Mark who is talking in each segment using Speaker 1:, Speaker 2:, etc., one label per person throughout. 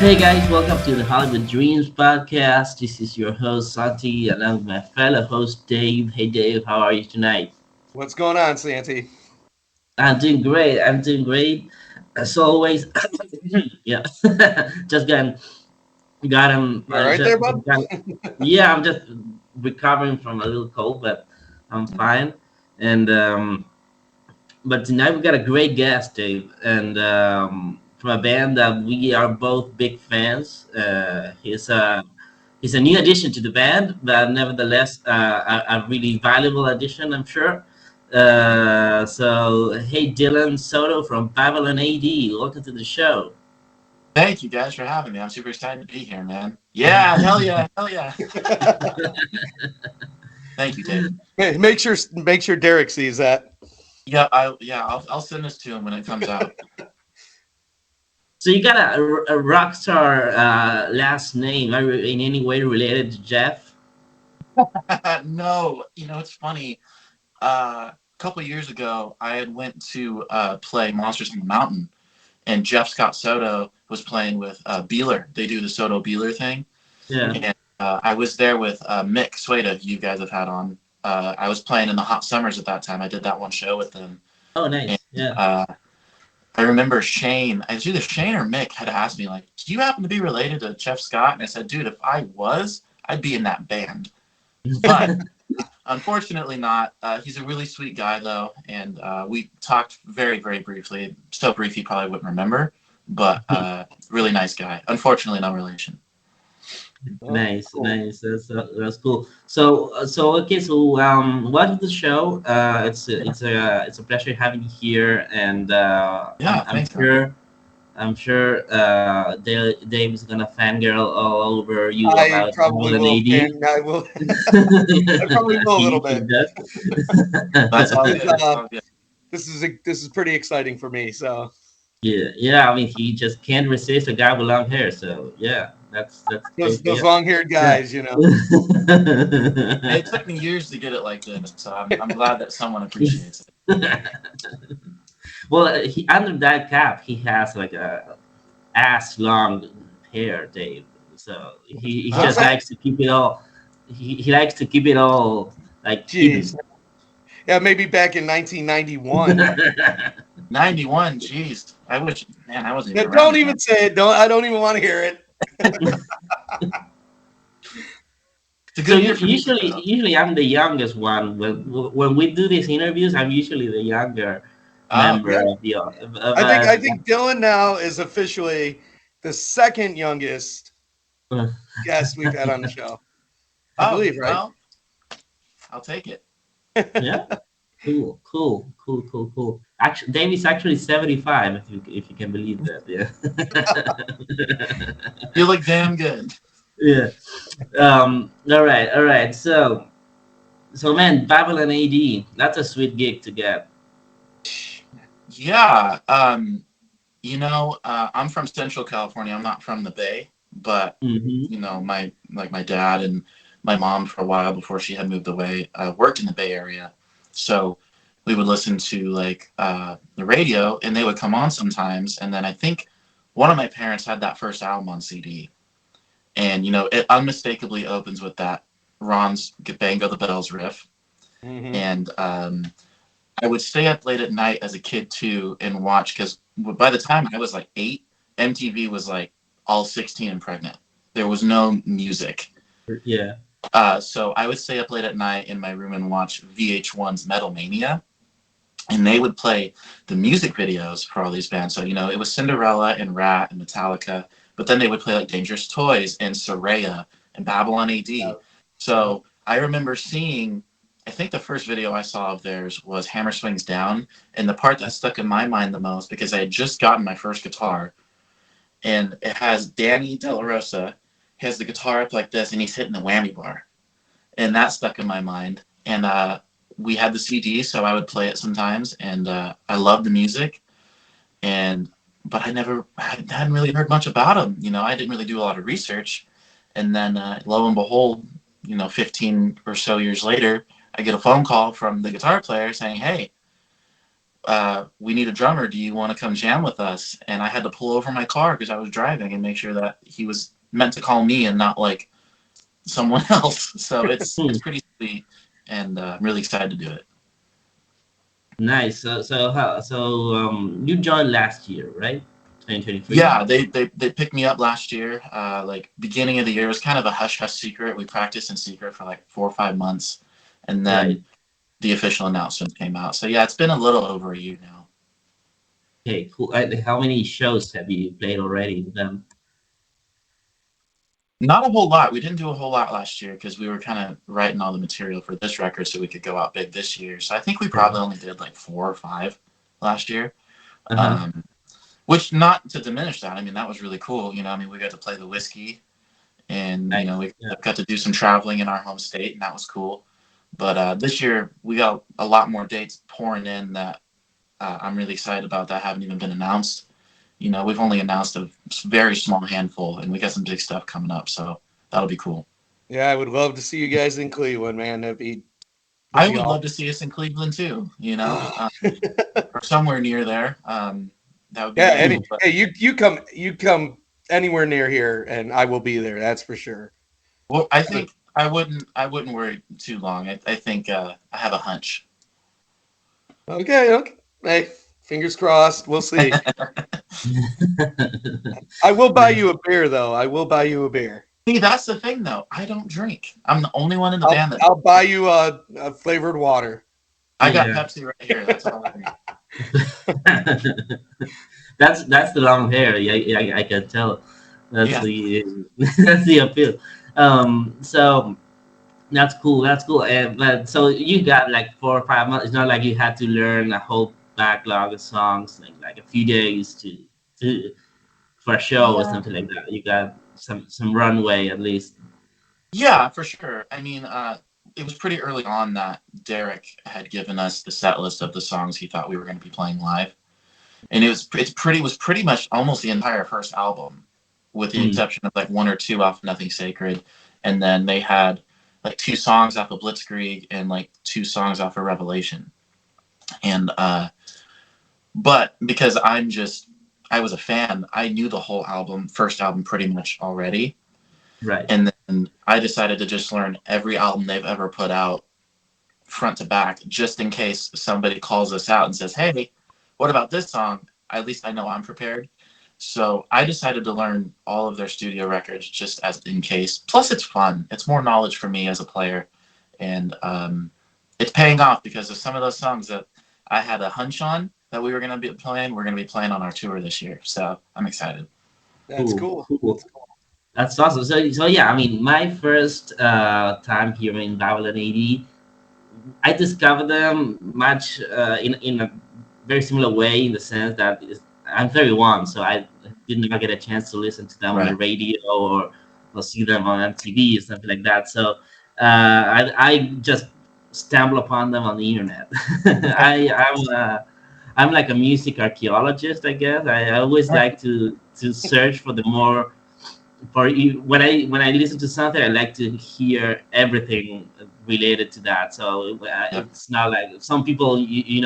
Speaker 1: Hey guys, welcome to the Hollywood Dreams podcast. This is your host Santi, along with my fellow host Dave. Hey Dave, how are you tonight?
Speaker 2: What's going on, Santi?
Speaker 1: I'm doing great. I'm doing great. As always, yeah. just got him.
Speaker 2: You all right there, bud?
Speaker 1: Yeah, I'm just recovering from a little cold, but I'm fine. And but tonight we got a great guest, Dave, and from a band that we are both big fans. He's a new addition to the band, but nevertheless a really valuable addition, I'm sure. So, hey, Dylan Soto from Babylon AD, welcome to the show.
Speaker 3: Thank you guys for having me. I'm super excited to be here, man. Yeah, hell yeah. Thank you, Dave.
Speaker 2: Hey, make sure Derek sees that.
Speaker 3: I'll send this to him when it comes out.
Speaker 1: So you got a rock star last name. Are you in any way related to Jeff?
Speaker 3: No, it's funny. A couple years ago, I had went to play Monsters on the Mountain, and Jeff Scott Soto was playing with Beeler. They do the Soto Beeler thing,
Speaker 1: Yeah.
Speaker 3: and I was there with Mick Sueda, who you guys have had on. I was playing in the Hot Summers at that time. I did that one show with them.
Speaker 1: Oh,
Speaker 3: And
Speaker 1: nice. Yeah.
Speaker 3: I remember Shane, it was either Shane or Mick had asked me, like, do you happen to be related to Jeff Scott? And I said, dude, if I was, I'd be in that band. But unfortunately not. He's a really sweet guy, though. And we talked very, very briefly. So brief he probably wouldn't remember. But really nice guy. Unfortunately, no relation.
Speaker 2: Oh,
Speaker 1: Nice,
Speaker 2: cool.
Speaker 1: nice. That's cool. So okay. So welcome to the show. It's a pleasure having you here, and
Speaker 3: Yeah,
Speaker 1: I'm
Speaker 3: thanks, man.
Speaker 1: sure Dave is gonna fangirl all over you
Speaker 2: I
Speaker 1: about
Speaker 2: probably
Speaker 1: Nolan
Speaker 2: will.
Speaker 1: AD.
Speaker 2: And I will. I probably will a
Speaker 1: He
Speaker 2: little
Speaker 1: usually
Speaker 2: bit.
Speaker 1: does.
Speaker 3: That's all
Speaker 2: This,
Speaker 3: good. It's all good.
Speaker 2: this is pretty exciting for me. So
Speaker 1: Yeah, yeah. I mean, he just can't resist a guy with long hair. So yeah, that's
Speaker 2: those
Speaker 1: great.
Speaker 2: those
Speaker 1: Yeah,
Speaker 2: long-haired
Speaker 1: yeah.
Speaker 2: guys,
Speaker 3: It took me years to get it like this. So I'm glad that someone appreciates it.
Speaker 1: Well, under that cap, he has like a ass long hair, Dave. So he
Speaker 2: What's
Speaker 1: just
Speaker 3: Oh,
Speaker 2: that?
Speaker 1: likes to keep it all. He likes to keep it all like
Speaker 2: Jeez.
Speaker 1: hidden.
Speaker 2: Yeah, maybe back in 1991.
Speaker 3: 91, jeez. I wish, man, I wasn't
Speaker 2: Yeah,
Speaker 3: even around
Speaker 2: don't
Speaker 3: then.
Speaker 2: even say it. Don't. I don't even want to hear it.
Speaker 3: It's a
Speaker 1: So
Speaker 3: good year for music, though.
Speaker 1: usually I'm the youngest one. When we do these interviews, I'm usually the younger
Speaker 3: Oh,
Speaker 1: member
Speaker 2: Yeah,
Speaker 1: of the.
Speaker 2: I think Dylan now is officially the second youngest guest we've had on the show. I
Speaker 3: oh,
Speaker 2: believe, right?
Speaker 3: well, I'll take it.
Speaker 1: Yeah. Cool. Actually, David's actually 75, if you can believe that. Yeah.
Speaker 3: You look damn good.
Speaker 1: Yeah. All right. So man, Babylon AD, that's a sweet gig to get.
Speaker 3: Yeah, I'm from Central California. I'm not from the Bay, but
Speaker 1: Mm-hmm.
Speaker 3: my dad and my mom for a while before she had moved away worked in the Bay Area, so we would listen to like the radio, and they would come on sometimes. And then I think one of my parents had that first album on CD, and it unmistakably opens with that Ron's "Bang Go the Bells" riff,
Speaker 2: Hmm.
Speaker 3: and I would stay up late at night as a kid too and watch, because by the time I was like 8, MTV was like all 16 and pregnant. There was no music.
Speaker 1: Yeah.
Speaker 3: So I would stay up late at night in my room and watch VH1's Metal Mania, and they would play the music videos for all these bands. So, it was Cinderella and Rat and Metallica, but then they would play like Dangerous Toys and Soraya and Babylon AD.
Speaker 2: Yep. Yep.
Speaker 3: So I remember seeing, I think the first video I saw of theirs was Hammer Swings Down. And the part that stuck in my mind the most, because I had just gotten my first guitar, and it has Danny De La Rosa. He has the guitar up like this, and he's hitting the whammy bar. And that stuck in my mind. And we had the CD, so I would play it sometimes. And I loved the music. And but I hadn't really heard much about him. I didn't really do a lot of research. And then lo and behold, 15 or so years later, I get a phone call from the guitar player saying, "Hey, we need a drummer. Do you want to come jam with us? And I had to pull over my car because I was driving and make sure that he was meant to call me and not like someone else. So it's pretty sweet, and I'm really excited to do it.
Speaker 1: Nice. You joined last year, right? 2023.
Speaker 3: Yeah, they picked me up last year. Like beginning of the year, it was kind of a hush hush secret. We practiced in secret for like 4 or 5 months, and
Speaker 1: Right.
Speaker 3: then the official announcement came out. So yeah, it's been a little over a year now.
Speaker 1: Okay, cool. How many shows have you played already with them?
Speaker 3: Not a whole lot. We didn't do a whole lot last year because we were kind of writing all the material for this record so we could go out big this year. So I think we
Speaker 1: Okay.
Speaker 3: probably only did like 4 or 5 last year.
Speaker 1: Uh-huh.
Speaker 3: Um, which not to diminish that. I mean, that was really cool. I mean, we got to play the whiskey, and
Speaker 1: Nice.
Speaker 3: we
Speaker 1: Yeah.
Speaker 3: got to do some traveling in our home state, and that was cool. But this year we got a lot more dates pouring in that I'm really excited about that haven't even been announced. We've only announced a very small handful, and we got some big stuff coming up, so that'll be cool.
Speaker 2: Yeah, I would love to see you guys in Cleveland, man. That'd
Speaker 3: I
Speaker 2: be
Speaker 3: would love to
Speaker 2: awesome.
Speaker 3: see us in Cleveland too, or somewhere near there. That would be
Speaker 2: Yeah,
Speaker 3: great. But
Speaker 2: hey, you come anywhere near here, and I will be there. That's for sure.
Speaker 3: well, I think I wouldn't worry too long. I think I have a hunch.
Speaker 2: Okay, okay. Hey, fingers crossed. We'll see. I will buy
Speaker 1: Nice.
Speaker 2: you a beer, though. I will buy you a beer.
Speaker 3: See, that's the thing, though. I don't drink. I'm the only one in the
Speaker 2: I'll
Speaker 3: band that
Speaker 2: I'll buy you a flavored water.
Speaker 3: I got
Speaker 1: Yeah.
Speaker 3: Pepsi right here. That's all I need.
Speaker 1: That's the long hair. Yeah, yeah, I can tell. That's
Speaker 3: Yeah.
Speaker 1: the that's the appeal. So that's cool. That's cool. But so you got like 4 or 5 months. It's not like you had to learn a whole backlog of songs, like a few days to for a show or
Speaker 3: Yeah.
Speaker 1: something like that. You got some runway at least.
Speaker 3: Yeah, for sure. I mean, it was pretty early on that Derek had given us the set list of the songs he thought we were going to be playing live, and was pretty much almost the entire first album, with the
Speaker 1: Hmm.
Speaker 3: exception of like 1 or 2 off Nothing Sacred, and then they had like 2 songs off of Blitzkrieg and like 2 songs off of Revelation, and but because I was a fan, I knew the whole first album pretty much already.
Speaker 1: Right.
Speaker 3: And then I decided to just learn every album they've ever put out front to back, just in case somebody calls us out and says, "Hey, what about this song?" At least I know I'm prepared. So I decided to learn all of their studio records just as in case. Plus, it's fun. It's more knowledge for me as a player, and it's paying off because of some of those songs that I had a hunch on that we were going to be playing. We're going to be playing on our tour this year, so I'm excited.
Speaker 2: That's
Speaker 1: Cool.
Speaker 2: cool.
Speaker 1: Cool. That's awesome. So yeah, I mean, my first time here in Babylon AD, I discovered them much in a very similar way in the sense that I'm 31, so I did not get a chance to listen to them on the
Speaker 3: Right.
Speaker 1: radio or see them on MTV or something like that. So I just stumbled upon them on the internet. I'm like a music archaeologist, I guess. I always like to search for the more for you when I listen to something, I like to hear everything related to that. So
Speaker 3: Yep.
Speaker 1: it's not like some people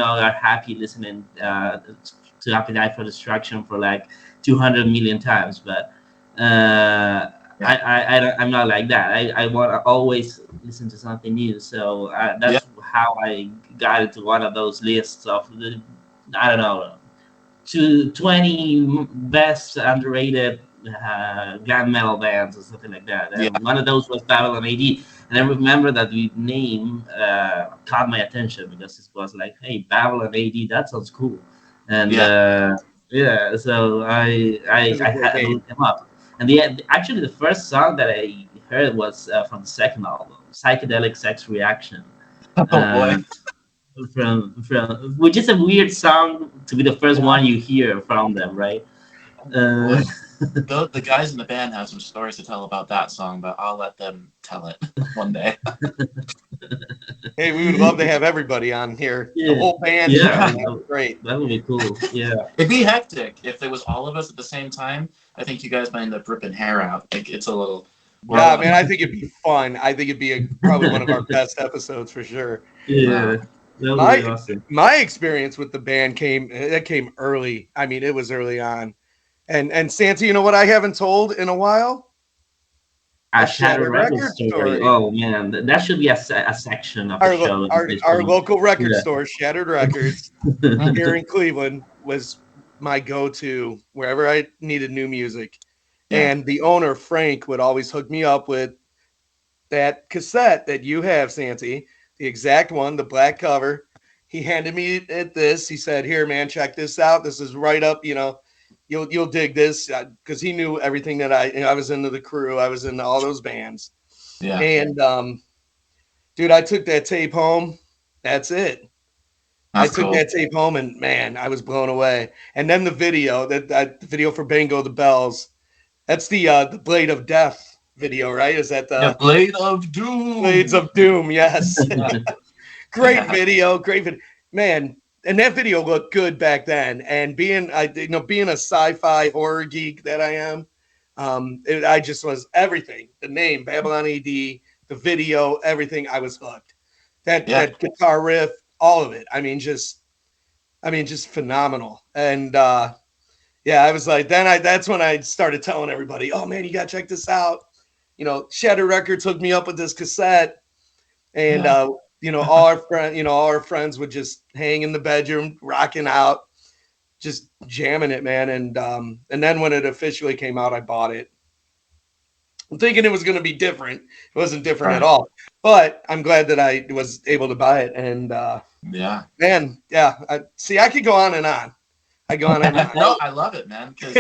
Speaker 1: are happy listening to Appetite for Destruction for like 200 million times, but
Speaker 3: Yeah.
Speaker 1: I'm not like that. I want to always listen to something new. So
Speaker 3: Yeah.
Speaker 1: that's how I got into one of those lists of the I don't know to 20 best underrated glam metal bands or something like that.
Speaker 3: Yeah.
Speaker 1: And one of those was Babylon AD. And I remember that the name caught my attention because it was like, hey, Babylon AD, that sounds cool. And
Speaker 3: Yeah.
Speaker 1: yeah, so
Speaker 2: That's a
Speaker 1: I
Speaker 2: great
Speaker 1: had to
Speaker 2: name.
Speaker 1: look them up. And actually, the first song that I heard was from the second album, Psychedelic Sex Reaction.
Speaker 3: Oh boy.
Speaker 1: Uh, from which is a weird song to be the first
Speaker 3: Yeah.
Speaker 1: one you hear from them, right?
Speaker 3: Oh boy.
Speaker 1: Uh,
Speaker 3: The guys in the band have some stories to tell about that song, but I'll let them tell it one day.
Speaker 2: Hey, we would love to have everybody on here. The
Speaker 1: yeah,
Speaker 2: whole band
Speaker 1: yeah,
Speaker 2: together. That's great.
Speaker 1: that would be cool. Yeah,
Speaker 3: It'd be hectic if it was all of us at the same time. I think you guys might end up ripping hair out. Like it's a little.
Speaker 1: well,
Speaker 2: Yeah, man, I think it'd be fun. I think it'd be probably one of our best episodes for sure.
Speaker 1: yeah,
Speaker 3: Wow.
Speaker 1: That was
Speaker 2: My
Speaker 1: really awesome.
Speaker 2: my experience with the band came early. I mean, it was early on. And Santa, you know what I haven't told in a while?
Speaker 1: A
Speaker 2: A
Speaker 1: Shadow
Speaker 2: Shattered
Speaker 1: Record
Speaker 2: Record
Speaker 1: story.
Speaker 2: story.
Speaker 1: Oh man, that should be a section of the show
Speaker 2: Our
Speaker 1: officially.
Speaker 2: local record
Speaker 1: Yeah.
Speaker 2: store, Shattered Records, here in Cleveland, was my go-to wherever I needed new music.
Speaker 3: Yeah.
Speaker 2: And the owner, Frank, would always hook me up with that cassette that you have, Santi, the exact one, the black cover. He handed me at this. He said, "Here, man, check this out. This is right up. You'll dig this," because he knew everything that I was into the crew. I was into all those bands,
Speaker 3: Yeah.
Speaker 2: and dude, I took that tape home. That's it. I
Speaker 3: That's
Speaker 2: took
Speaker 3: cool.
Speaker 2: that tape home, and man, I was blown away. And then the video, that the video for Bango the Bells. That's the Blade of Death video, right? Is that
Speaker 3: Yeah,
Speaker 2: the
Speaker 3: Blade of
Speaker 2: Blades
Speaker 3: Doom.
Speaker 2: of Doom? Yes.
Speaker 3: Yeah.
Speaker 2: Great video, great video, man. And that video looked good back then. And being a sci-fi horror geek that I am, I just was everything. The name Babylon AD, the video, everything. I was hooked. That
Speaker 3: Yeah.
Speaker 2: that guitar riff, all of it. Just phenomenal. And yeah, I was like, that's when I started telling everybody, oh man, you gotta check this out. Shadow Records hooked me up with this cassette, and
Speaker 3: Yeah.
Speaker 2: all our friends would just hang in the bedroom, rocking out, just jamming it, man. And then when it officially came out, I bought it. I'm thinking it was going to be different. It wasn't different at
Speaker 3: Right.
Speaker 2: all, but I'm glad that I was able to buy it. And
Speaker 3: Yeah.
Speaker 2: man, yeah, I could go on and on. I go on and on.
Speaker 3: No, I love it, man, because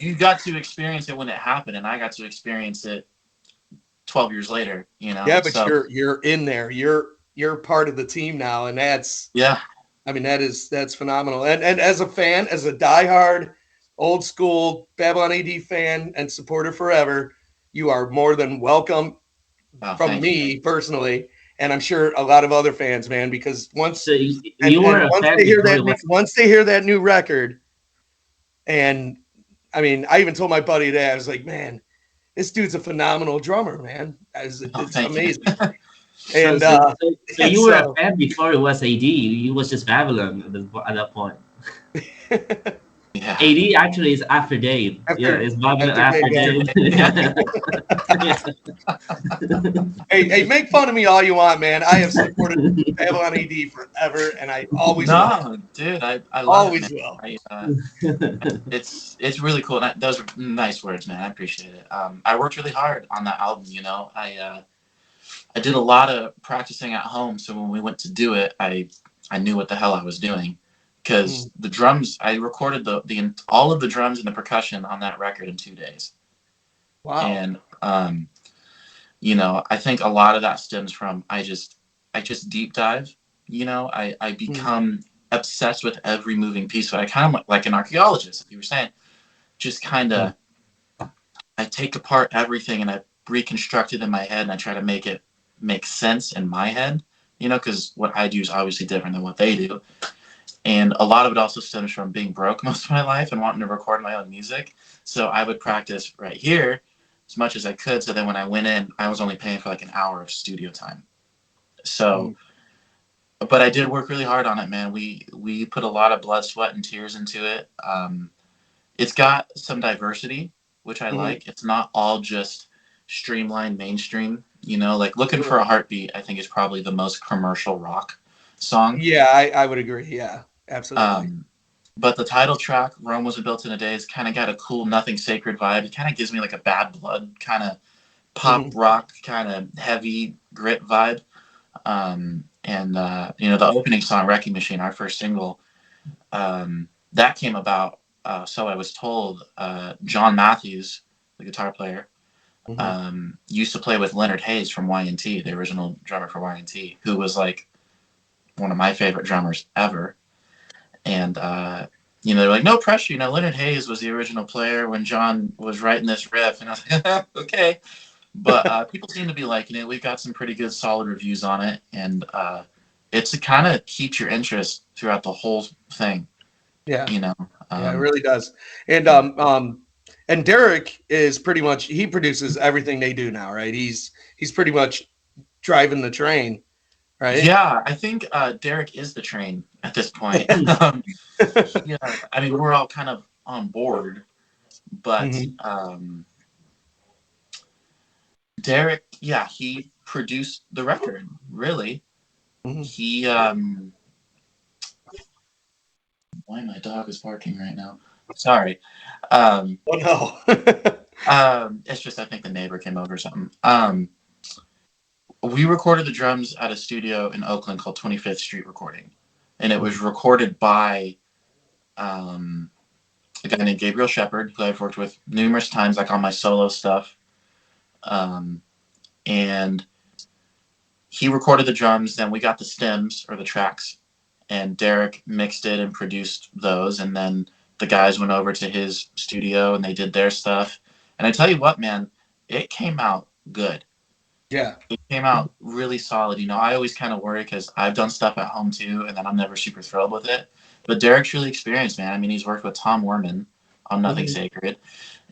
Speaker 3: you got to experience it when it happened, and I got to experience it 12 years later.
Speaker 2: Yeah, but
Speaker 3: So
Speaker 2: you're in there. You're part of the team now, and
Speaker 3: yeah,
Speaker 2: that's phenomenal. And as a fan, as a diehard old school Babylon AD fan and supporter forever, you are more than welcome
Speaker 3: oh,
Speaker 2: from
Speaker 3: thank you.
Speaker 2: me personally, and I'm sure a lot of other fans, man, because
Speaker 1: So you were a fan before it was.
Speaker 2: once they hear that new record, and I even told my buddy that I was like, man, this dude's a phenomenal drummer, man.
Speaker 3: Oh,
Speaker 2: It's
Speaker 3: thank you.
Speaker 2: amazing.
Speaker 1: So
Speaker 2: And
Speaker 1: so so
Speaker 2: and
Speaker 1: you were a
Speaker 2: so
Speaker 1: fan before it was AD. You was just Babylon at that point.
Speaker 3: Yeah.
Speaker 1: AD actually is after Dave. Yeah,
Speaker 2: after
Speaker 1: it's Babylon
Speaker 2: after
Speaker 1: after
Speaker 2: Dave,
Speaker 1: Dave.
Speaker 3: Yeah.
Speaker 2: hey, make fun of me all you want, man. I have supported Babylon AD forever, and I always will.
Speaker 3: No, dude, I love it,
Speaker 2: Always
Speaker 3: man.
Speaker 2: will.
Speaker 3: It's really cool. And those are nice words, man. I appreciate it. I worked really hard on that album. I did a lot of practicing at home, so when we went to do it, I knew what the hell I was doing, because the drums, I recorded the all of the drums and the percussion on that record in 2 days.
Speaker 2: Wow.
Speaker 3: And I think a lot of that stems from I just deep dive. I become obsessed with every moving piece. So I kind of like an archaeologist, if you were saying, just kind of I take apart everything and I reconstruct it in my head and I try to make it make sense in my head. Because what I do is obviously different than what they do. And a lot of it also stems from being broke most of my life and wanting to record my own music. So I would practice right here as much as I could. So then when I went in, I was only paying for like an hour of studio time. So, but I did work really hard on it, man. We put a lot of blood, sweat, and tears into it. It's got some diversity, which I like. It's not all just streamlined mainstream. Like Looking for a Heartbeat, I think is probably the most commercial rock song.
Speaker 2: Yeah, I would agree. Yeah, absolutely.
Speaker 3: But the title track, Rome Wasn't Built in a Day, has kind of got a cool Nothing Sacred vibe. It kind of gives me like a Bad Blood kind of pop rock, kind of heavy grit vibe. The opening song, Wrecking Machine, our first single, that came about, so I was told, John Matthews, the guitar player, used to play with Leonard Hayes from Y&T, the original drummer for Y&T, who was like one of my favorite drummers ever. And they're like, no pressure. Leonard Hayes was the original player when John was writing this riff, and I was like, okay. But people seem to be liking it. We've got some pretty good, solid reviews on it, and it's to kind of keep your interest throughout the whole thing.
Speaker 2: Yeah,
Speaker 3: Yeah,
Speaker 2: it really does. And Derek is pretty much, he produces everything they do now, right? He's pretty much driving the train right?
Speaker 3: Yeah, I think Derek is the train at this point. Yeah, I mean, we're all kind of on board, but
Speaker 2: Mhm,
Speaker 3: Derek, yeah, he produced the record. Really,
Speaker 2: mhm.
Speaker 3: he. Why my dog is barking right now? Sorry. Um,
Speaker 2: Oh no.
Speaker 3: it's just I think the neighbor came over or something. We recorded the drums at a studio in Oakland called 25th Street Recording, and it was recorded by um, a guy named Gabriel Shepard, who I've worked with numerous times, like on my solo stuff. Um, and he recorded the drums, then we got the stems or the tracks, and Derek mixed it and produced those, and then the guys went over to his studio and they did their stuff. And I tell you what, man, it came out good.
Speaker 2: Yeah.
Speaker 3: It came out really solid. You know, I always kind of worry because I've done stuff at home too, and then I'm never super thrilled with it. But Derek's really experienced, man. I mean, he's worked with Tom Werman on Nothing
Speaker 2: Mhm,
Speaker 3: Sacred,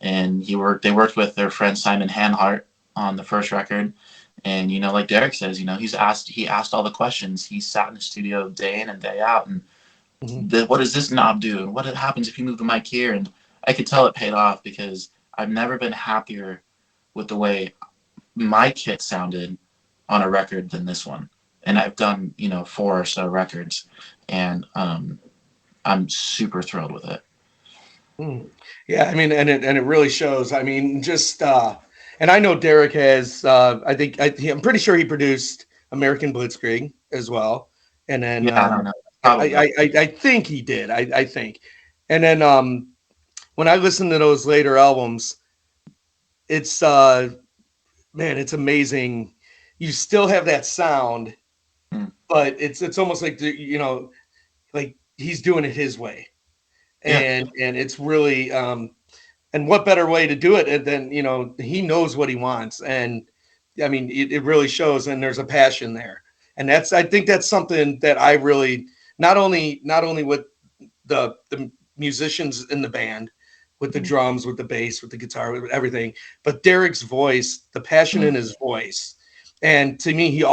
Speaker 3: and they worked with their friend Simon Hanhart on the first record. And you know, like Derek says, you know, he asked all the questions. He sat in the studio day in and day out, and
Speaker 2: mhm.
Speaker 3: what does this knob do, and what happens if you move the mic here? And I could tell it paid off because I've never been happier with the way my kit sounded on a record than this one. And I've done, you know, 4 or so records, and I'm super thrilled with it.
Speaker 2: Mm. Yeah, I mean, and it really shows. I mean, just and I know Derek has. I'm pretty sure he produced American Blitzkrieg as well, and then
Speaker 3: Yeah, I don't know. Probably.
Speaker 2: I think he did. I think, and then when I listen to those later albums, it's man, it's amazing. You still have that sound,
Speaker 3: Mm.
Speaker 2: but it's almost like like he's doing it his way,
Speaker 3: Yeah.
Speaker 2: and it's really and what better way to do it than he knows what he wants, and I mean it really shows, and there's a passion there, and I think that's something that I really not only with the musicians in the band, with the drums, with the bass, with the guitar, with everything, but Derek's voice, the passion
Speaker 3: Mm.
Speaker 2: in his voice, and to me he had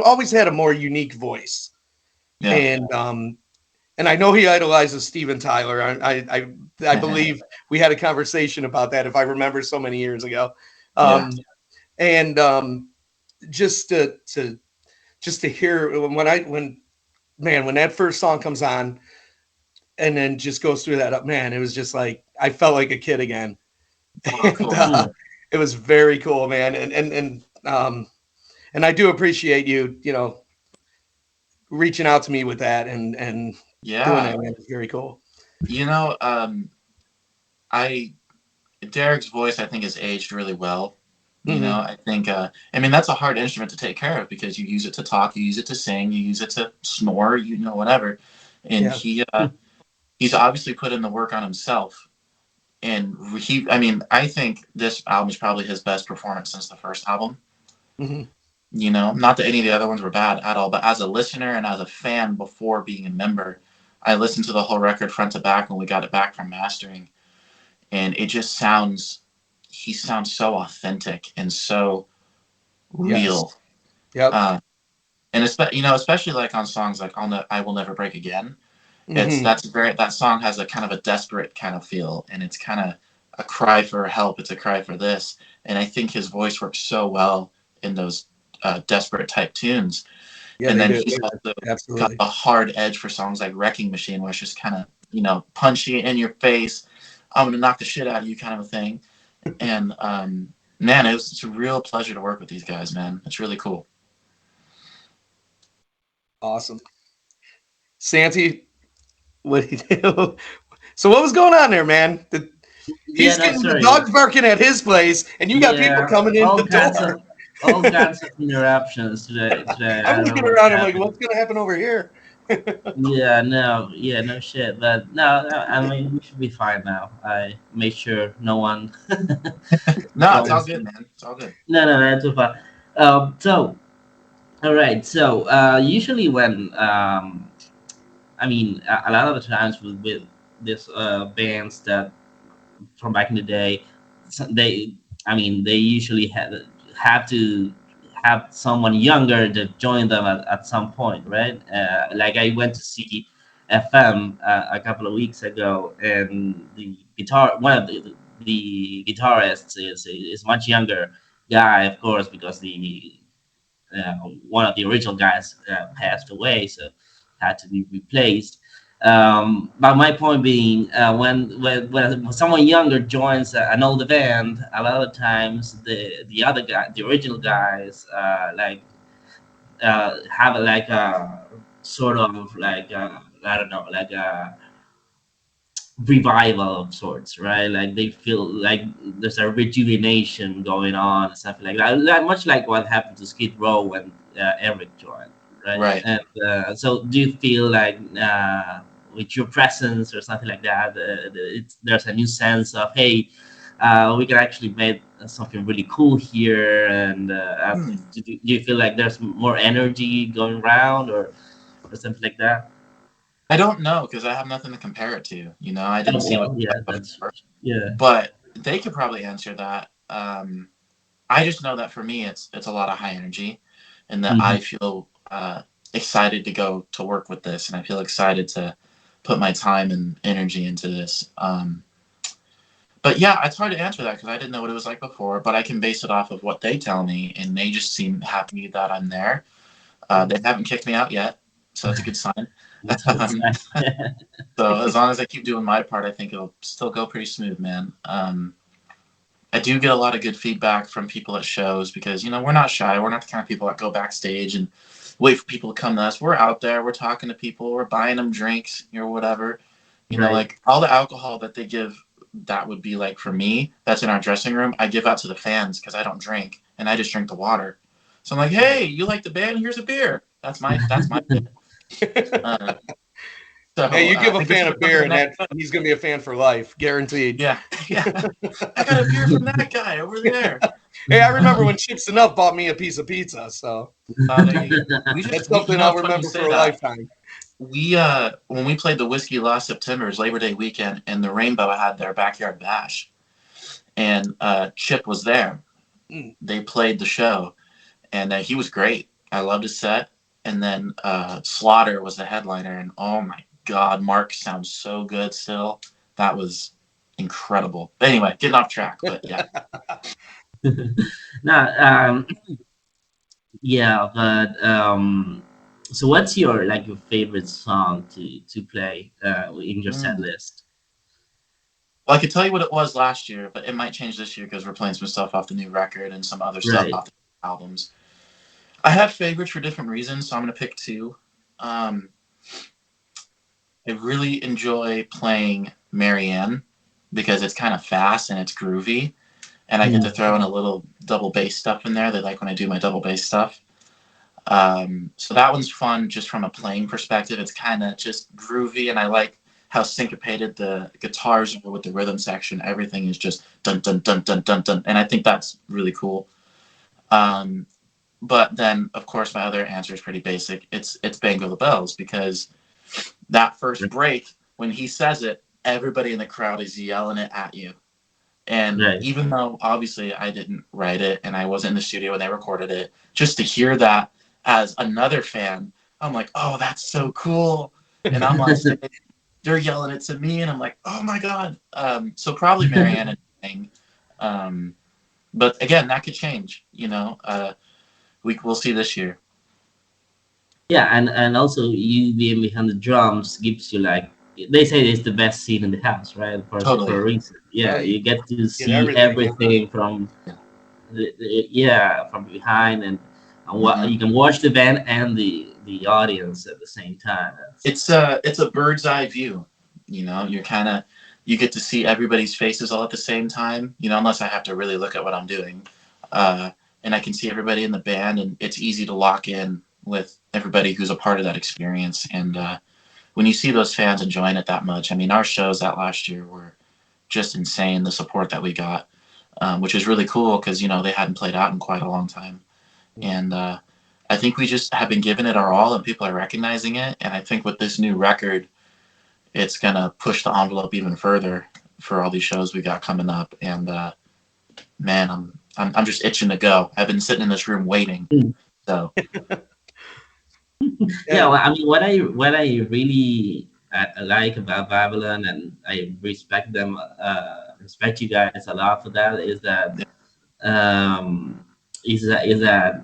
Speaker 2: always had a more unique voice,
Speaker 3: Yeah.
Speaker 2: and I know he idolizes Steven Tyler. I believe we had a conversation about that, if I remember, so many years ago.
Speaker 3: Yeah.
Speaker 2: Um, and just to hear when that first song comes on and then just goes through that up, man, it was just like I felt like a kid again,
Speaker 3: Oh,
Speaker 2: and
Speaker 3: cool, man.
Speaker 2: it was very cool, man. And I do appreciate you reaching out to me with that and doing
Speaker 3: Yeah.
Speaker 2: that, man. It's very cool.
Speaker 3: You know, I Derek's voice I think has aged really well. You know,
Speaker 2: Hmm.
Speaker 3: I think I mean that's a hard instrument to take care of because you use it to talk, you use it to sing, you use it to snore, you know, whatever. And
Speaker 2: Yeah.
Speaker 3: he's obviously put in the work on himself. And I mean, I think this album is probably his best performance since the first album.
Speaker 2: Hmm.
Speaker 3: You know, not that any of the other ones were bad at all, but as a listener and as a fan before being a member, I listened to the whole record front to back when we got it back from mastering, and it just he sounds so authentic and so
Speaker 2: Yes.
Speaker 3: real.
Speaker 2: Yep.
Speaker 3: Uh, and especially like on songs like on the "I Will Never Break Again,"
Speaker 2: Hmm.
Speaker 3: that song has a kind of a desperate kind of feel, and it's kind of a cry for help. It's a cry for this, and I think his voice works so well in those desperate type tunes.
Speaker 2: Yeah,
Speaker 3: And
Speaker 2: they
Speaker 3: then
Speaker 2: do.
Speaker 3: he's also got
Speaker 2: Absolutely.
Speaker 3: a hard edge for songs like "Wrecking Machine," where it's just kind of punchy in your face. I'm gonna knock the shit out of you, kind of a thing. And man, it's a real pleasure to work with these guys, man. It's really cool.
Speaker 2: Awesome. Santi, what do you do? So what was going on there, man?
Speaker 1: Yeah,
Speaker 2: He's
Speaker 1: no,
Speaker 2: getting the
Speaker 1: sorry.
Speaker 2: dogs barking at his place, and you got people
Speaker 1: Yeah,
Speaker 2: coming in the door.
Speaker 1: all kinds of interruptions today. Today, I
Speaker 2: I'm
Speaker 1: don't know
Speaker 2: looking
Speaker 1: what's
Speaker 2: around. I'm like,
Speaker 1: happening.
Speaker 2: what's going to happen over here?
Speaker 1: Yeah, no shit. But no, I mean we should be fine now. I made sure no one,
Speaker 3: No,
Speaker 1: no
Speaker 3: it's all
Speaker 1: one's.
Speaker 3: good, man. It's all good.
Speaker 1: No, that's too far. So all right. So usually when I mean a lot of the times with this bands that from back in the day, they I mean they usually have to have someone younger that join them at some point, right? Like I went to see FM a couple of weeks ago, and one of the guitarists is much younger guy, of course, because the one of the original guys passed away, so had to be replaced. But my point being, when someone younger joins an older band, a lot of times the other guy, the original guys, have like a sort of like I don't know, like a revival of sorts, right? Like they feel like there's a rejuvenation going on, and something like that. Much like what happened to Skid Row when Eric joined, right?
Speaker 3: Right.
Speaker 1: And so, do you feel like with your presence or something like that, there's a new sense of, hey, we can actually make something really cool here, and do you feel like there's more energy going around, or something like that?
Speaker 3: I don't know because I have nothing to compare it to. You know, I didn't
Speaker 1: Oh,
Speaker 3: see what
Speaker 1: well,
Speaker 3: it
Speaker 1: yeah,
Speaker 3: was
Speaker 1: that's
Speaker 3: before,
Speaker 1: yeah,
Speaker 3: but they could probably answer that. I just know that for me, it's a lot of high energy, and that
Speaker 1: hmm
Speaker 3: I feel excited to go to work with this, and I feel excited to put my time and energy into this. But yeah, it's hard to answer that because I didn't know what it was like before, but I can base it off of what they tell me, and they just seem happy that I'm there. They haven't kicked me out yet, so that's a good sign.
Speaker 1: that's a good
Speaker 3: um,
Speaker 1: sign.
Speaker 3: so as long as I keep doing my part, I think it'll still go pretty smooth, man. I do get a lot of good feedback from people at shows because, you know, we're not shy. We're not the kind of people that go backstage and wait for people to come to us. We're out there. We're talking to people. We're buying them drinks or whatever. You know,
Speaker 1: Right.
Speaker 3: like all the alcohol that they give, that would be like for me, that's in our dressing room, I give out to the fans because I don't drink and I just drink the water. So I'm like, hey, you like the band? Here's a beer. That's my bit. Uh,
Speaker 2: Hey,
Speaker 3: so
Speaker 2: you give a
Speaker 3: I guess
Speaker 2: fan
Speaker 3: we
Speaker 2: a
Speaker 3: go to
Speaker 2: beer,
Speaker 3: the
Speaker 2: and
Speaker 3: next.
Speaker 2: that he's gonna be a fan for life, guaranteed.
Speaker 3: Yeah, yeah. I got a beer from that guy over there.
Speaker 2: Hey, I remember when Chips Enough bought me a piece of pizza, so
Speaker 3: There you go.
Speaker 2: that's
Speaker 3: You
Speaker 2: something
Speaker 3: know,
Speaker 2: I'll
Speaker 3: it's funny you
Speaker 2: remember
Speaker 3: say
Speaker 2: for a
Speaker 3: that.
Speaker 2: lifetime.
Speaker 3: We when we played the Whiskey last September, it was Labor Day weekend, and the Rainbow had their backyard bash, and Chip was there.
Speaker 2: Mm.
Speaker 3: They played the show, and he was great. I loved his set. And then Slaughter was the headliner, and oh my God, Mark sounds so good still. That was incredible. But anyway, getting off track, but yeah.
Speaker 1: No, yeah, but so what's your favorite song to play in your set
Speaker 3: Mm.
Speaker 1: list?
Speaker 3: Well, I could tell you what it was last year, but it might change this year because we're playing some stuff off the new record and some other stuff
Speaker 1: Right.
Speaker 3: off the albums. I have favorites for different reasons, so I'm going to pick two. Um, I really enjoy playing Marianne because it's kind of fast and it's groovy, and I get to
Speaker 1: Mm.
Speaker 3: throw in a little double bass stuff in there. They like when I do my double bass stuff. So that one's fun just from a playing perspective. It's kind of just groovy, and I like how syncopated the guitars are with the rhythm section. Everything is just dun dun dun dun dun dun, and I think that's really cool. Um, but then, of course, my other answer is pretty basic. It's Bango the Bells because that first break when he says it, everybody in the crowd is yelling it at you. And
Speaker 1: Right.
Speaker 3: even though obviously I didn't write it and I wasn't in the studio when they recorded it, just to hear that as another fan, I'm like, oh, that's so cool. And I'm on stage, they're yelling it to me, and I'm like, oh my God. So probably Marianne and Bang. Um, but again, that could change, you know. We'll see this year.
Speaker 1: Yeah, and also you being behind the drums gives you like they say it's the best seat in the house, right? For
Speaker 3: Totally.
Speaker 1: a reason.
Speaker 2: Yeah,
Speaker 1: Yeah,
Speaker 2: you
Speaker 1: you get to
Speaker 2: get
Speaker 1: see
Speaker 2: everything.
Speaker 1: everything from
Speaker 3: Yeah.
Speaker 1: yeah, from behind, and what
Speaker 3: Mm-hmm.
Speaker 1: you can watch the band and the audience at the same time. That's
Speaker 3: It's a bird's eye view. You know, you get to see everybody's faces all at the same time. You know, unless I have to really look at what I'm doing, uh, and I can see everybody in the band, and it's easy to lock in with everybody who's a part of that experience. And when you see those fans enjoying it that much, I mean, our shows that last year were just insane. The support that we got, which is really cool because you know they hadn't played out in quite a long time, and I think we just have been giving it our all, and people are recognizing it. And I think with this new record, it's gonna push the envelope even further for all these shows we got coming up. And man, I'm just itching to go. I've been sitting in this room waiting.
Speaker 1: Mm.
Speaker 3: So
Speaker 1: Yeah,
Speaker 2: And
Speaker 1: well, I mean, what I really like about Babylon, and I respect them, respect you guys a lot for that, um, is that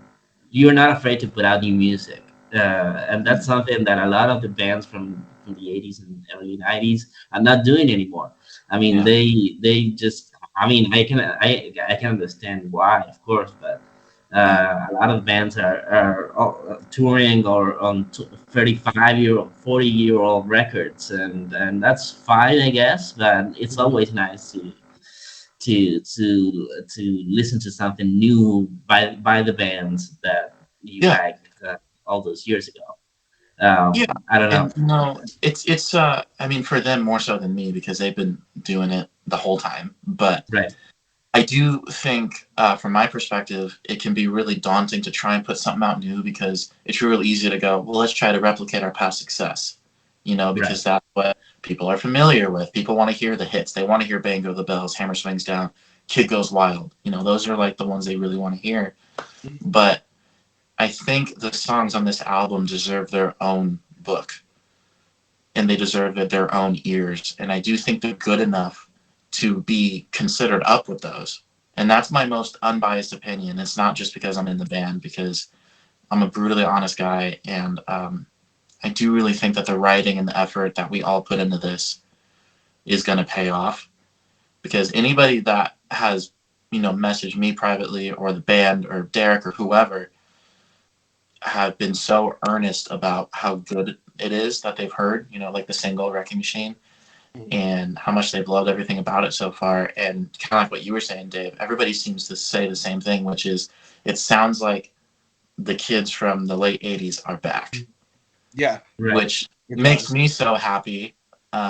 Speaker 1: you're not afraid to put out new music, and that's something that a lot of the bands from the 80s and early 90s are not doing anymore. I mean,
Speaker 3: yeah,
Speaker 1: they just. I mean, I can understand why, of course, but
Speaker 3: yeah,
Speaker 1: a lot of bands are touring or on 35-year, 40-year-old records, and that's fine, I guess. But it's
Speaker 2: Mhm.
Speaker 1: always nice to listen to something new by the bands that you
Speaker 3: yeah,
Speaker 1: liked all those years ago.
Speaker 3: yeah.
Speaker 1: I don't know.
Speaker 3: And it's I mean, for them more so than me because they've been doing it the whole time. But
Speaker 1: Right.
Speaker 3: I do think, from my perspective, it can be really daunting to try and put something out new because it's real easy to go, well, let's try to replicate our past success,
Speaker 1: Right.
Speaker 3: because that's what people are familiar with. People want to hear the hits. They want to hear Bang Go the Bells, Hammer Swings Down, Kid Goes Wild. Those are like the ones they really want to hear. But I think the songs on this album deserve their own book and they deserve their own ears. And I do think they're good enough to be considered up with those. And that's my most unbiased opinion. It's not just because I'm in the band, because I'm a brutally honest guy. And I do really think that the writing and the effort that we all put into this is going to pay off. Because anybody that has, messaged me privately or the band or Derek or whoever have been so earnest about how good it is that they've heard, like the single Wrecking Machine and how much they've loved everything about it so far. And kind of like what you were saying, Dave, everybody seems to say the same thing, which is it sounds like the kids from the late 80s are back,
Speaker 2: Yeah,
Speaker 1: Right.
Speaker 3: which
Speaker 2: it
Speaker 3: makes
Speaker 2: does.
Speaker 3: me so happy,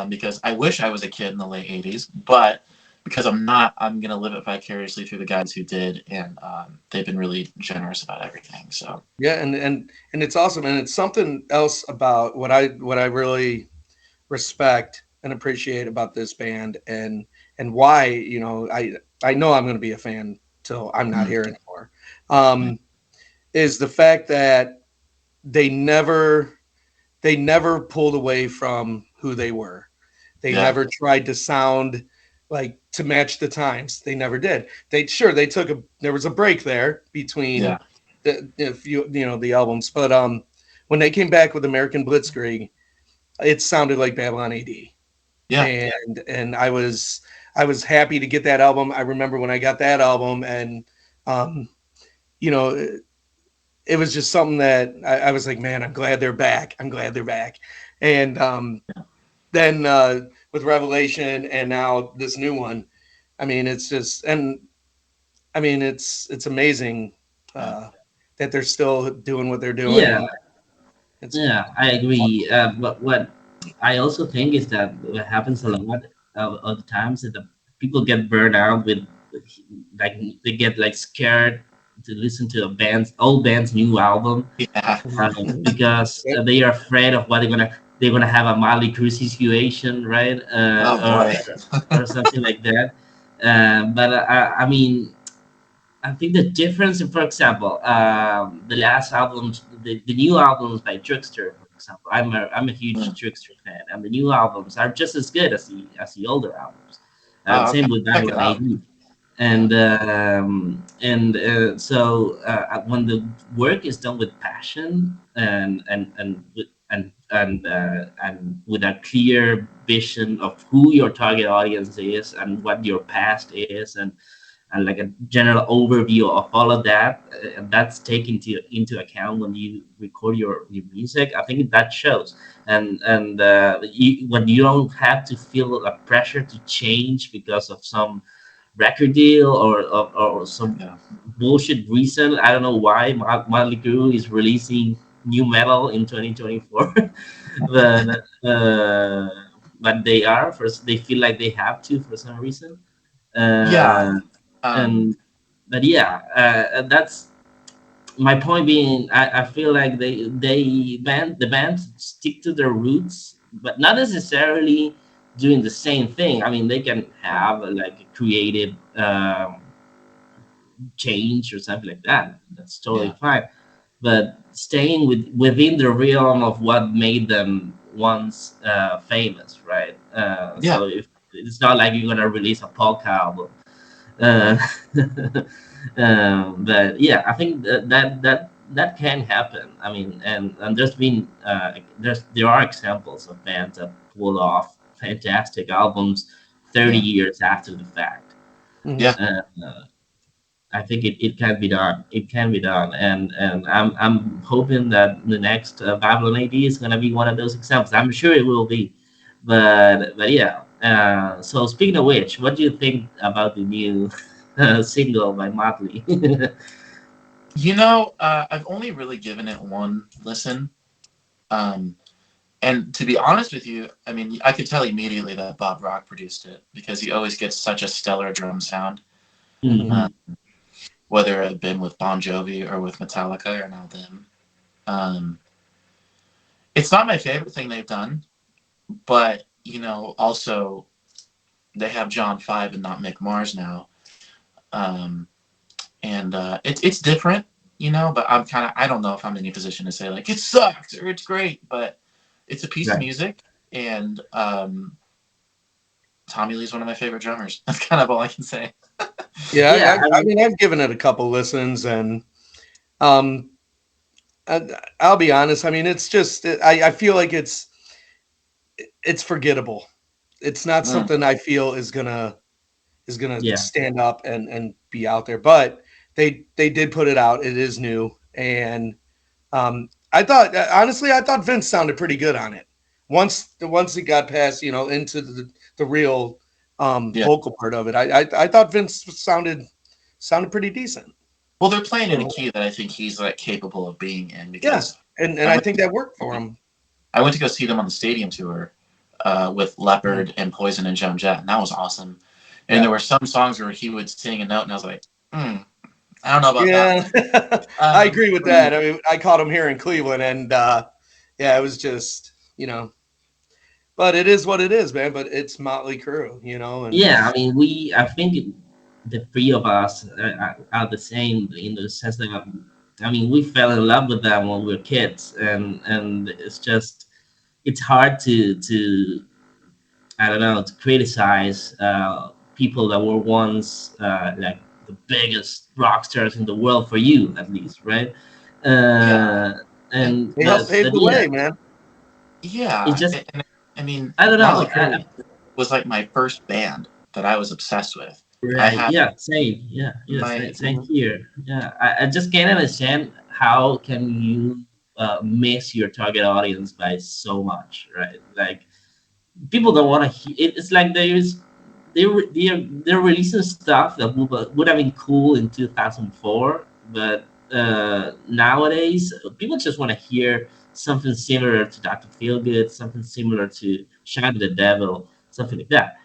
Speaker 3: because I wish I was a kid in the late 80s, but because I'm not, I'm going to live it vicariously through the guys who did. And they've been really generous about everything. So,
Speaker 2: Yeah, and it's awesome, and it's something else about what I really respect and appreciate about this band, and why I know I'm going to be a fan till I'm not
Speaker 3: mm,
Speaker 2: here anymore. Um, is the fact that they never they never pulled away from who they were. They
Speaker 3: yeah,
Speaker 2: never tried to sound like to match the times. They never did. They took a there was a break there between
Speaker 3: yeah,
Speaker 2: the if the albums, but when they came back with American Blitzkrieg, it sounded like Babylon AD,
Speaker 3: yeah,
Speaker 2: and I was happy to get that album. I remember when I got that album, and um, you know it was just something that I was like, man, I'm glad they're back. I'm glad they're back. And then with Revelation and now this new one, I mean, it's just, and I mean, it's amazing
Speaker 3: yeah,
Speaker 2: that they're still doing what they're doing,
Speaker 1: Yeah.
Speaker 2: and it's
Speaker 1: Yeah, I agree. But what I also think is that what happens a lot of the times is that people get burned out with like they get like scared to listen to a band's old band's new album
Speaker 3: yeah.
Speaker 1: because
Speaker 2: yep,
Speaker 1: they are afraid of what they're gonna have a Molly Crue situation, right?
Speaker 3: Oh boy.
Speaker 1: Or something like that. But I mean, I think the difference, for example, the last albums, the new albums by Trickster, for example, I'm a huge
Speaker 3: Mm.
Speaker 1: Trickster fan, and the new albums are just as good as the older albums.
Speaker 3: Oh, okay.
Speaker 1: Same with
Speaker 3: Check it
Speaker 1: Babylon
Speaker 3: out.
Speaker 1: AD,
Speaker 3: Yeah.
Speaker 1: and so when the work is done with passion and with a clear vision of who your target audience is and what your past is and like a general overview of all of that, and that's taken into account when you record your music. I think that shows, when you don't have to feel a pressure to change because of some record deal or some
Speaker 3: Yeah.
Speaker 1: bullshit reason. I don't know why Motley Crue is releasing new metal in 2024, but uh, but they are first. They feel like they have to for some reason.
Speaker 3: Yeah.
Speaker 1: Uh,
Speaker 3: Um,
Speaker 1: and but yeah, that's my point being. I feel like the band stick to their roots, but not necessarily doing the same thing. I mean, they can have like a creative change or something like that. That's totally
Speaker 3: Yeah.
Speaker 1: fine. But staying within the realm of what made them once famous, right?
Speaker 3: Yeah.
Speaker 1: So if it's not like you're gonna release a polka album, uh, but yeah, I think that can happen. I mean, and there's been there are examples of bands that pull off fantastic albums 30
Speaker 3: Yeah.
Speaker 1: years after the fact.
Speaker 2: Mhm.
Speaker 3: Yeah.
Speaker 1: Uh, I think it can be done. It can be done, and I'm hoping that the next Babylon AD is gonna be one of those examples. I'm sure it will be, but yeah. So speaking of which, what do you think about the new single by Motley?
Speaker 3: I've only really given it one listen. Um, and to be honest with you, I mean, I could tell immediately that Bob Rock produced it because he always gets such a stellar drum sound,
Speaker 2: Mhm.
Speaker 3: uh,
Speaker 1: Hmm.
Speaker 3: whether it had been with Bon Jovi or with Metallica or now them. Um, it's not my favorite thing they've done, but also they have John Five and not Mick Mars now, um, and it's different, But I don't know if I'm in any position to say like it sucks or it's great, but it's a piece of
Speaker 1: Right.
Speaker 3: music, and Tommy Lee's one of my favorite drummers. That's kind of all I can say.
Speaker 2: Yeah,
Speaker 1: Yeah. I
Speaker 2: I
Speaker 1: mean,
Speaker 2: mean, I've given it a couple listens, and um, I'll be honest. I mean, it's just I feel like it's forgettable. It's not
Speaker 3: Mm,
Speaker 2: something I feel is gonna
Speaker 1: yeah.
Speaker 2: stand up and be out there. But they did put it out. It is new, and I thought honestly, I thought Vince sounded pretty good on it. Once it got past, into the real
Speaker 3: yeah.
Speaker 2: vocal part of it, I thought Vince sounded pretty decent.
Speaker 3: Well, they're playing in a
Speaker 2: So
Speaker 3: key that I think he's like capable of being in
Speaker 2: yeah,
Speaker 3: because
Speaker 2: and
Speaker 3: I
Speaker 2: I
Speaker 3: went
Speaker 2: think that worked for him.
Speaker 3: I went to go see them on the stadium tour with
Speaker 2: Mhm.
Speaker 3: Leopard and Poison and Joan Jett, and that was awesome. And
Speaker 2: Yeah,
Speaker 3: there were some songs where he would sing a note, and I was like, I don't know about that
Speaker 2: yeah,
Speaker 3: one.
Speaker 2: I agree with
Speaker 3: But
Speaker 2: that. I mean, I caught him here in Cleveland, and yeah, it was just but it is what it is, man. But it's Motley Crue, and
Speaker 1: Yeah. I mean, I think the three of us are the same in the sense that I mean, we fell in love with them when we were kids, and it's just it's hard to I don't know, to criticize people that were once like the biggest rock stars in the world for you, at least, right?
Speaker 3: yeah,
Speaker 1: Uh,
Speaker 3: and
Speaker 1: and
Speaker 2: they helped pave
Speaker 1: but
Speaker 2: the
Speaker 1: yeah,
Speaker 2: way, man.
Speaker 1: it's
Speaker 3: yeah,
Speaker 1: just
Speaker 3: I mean,
Speaker 1: I don't
Speaker 3: Motley
Speaker 1: know.
Speaker 3: Crue was like my first band that I was obsessed with. I
Speaker 1: Right?
Speaker 3: had
Speaker 1: Yeah, same. Yeah, yeah,
Speaker 3: my
Speaker 1: same
Speaker 2: Mhm.
Speaker 1: here. Yeah, I just can't understand how can you miss your target audience by so much, right? Like people don't want to hear it. It's like they're releasing stuff that would have been cool in 2004, but nowadays people just want to hear something similar to Dr. Feelgood, something similar to Shine to the Devil, something like that.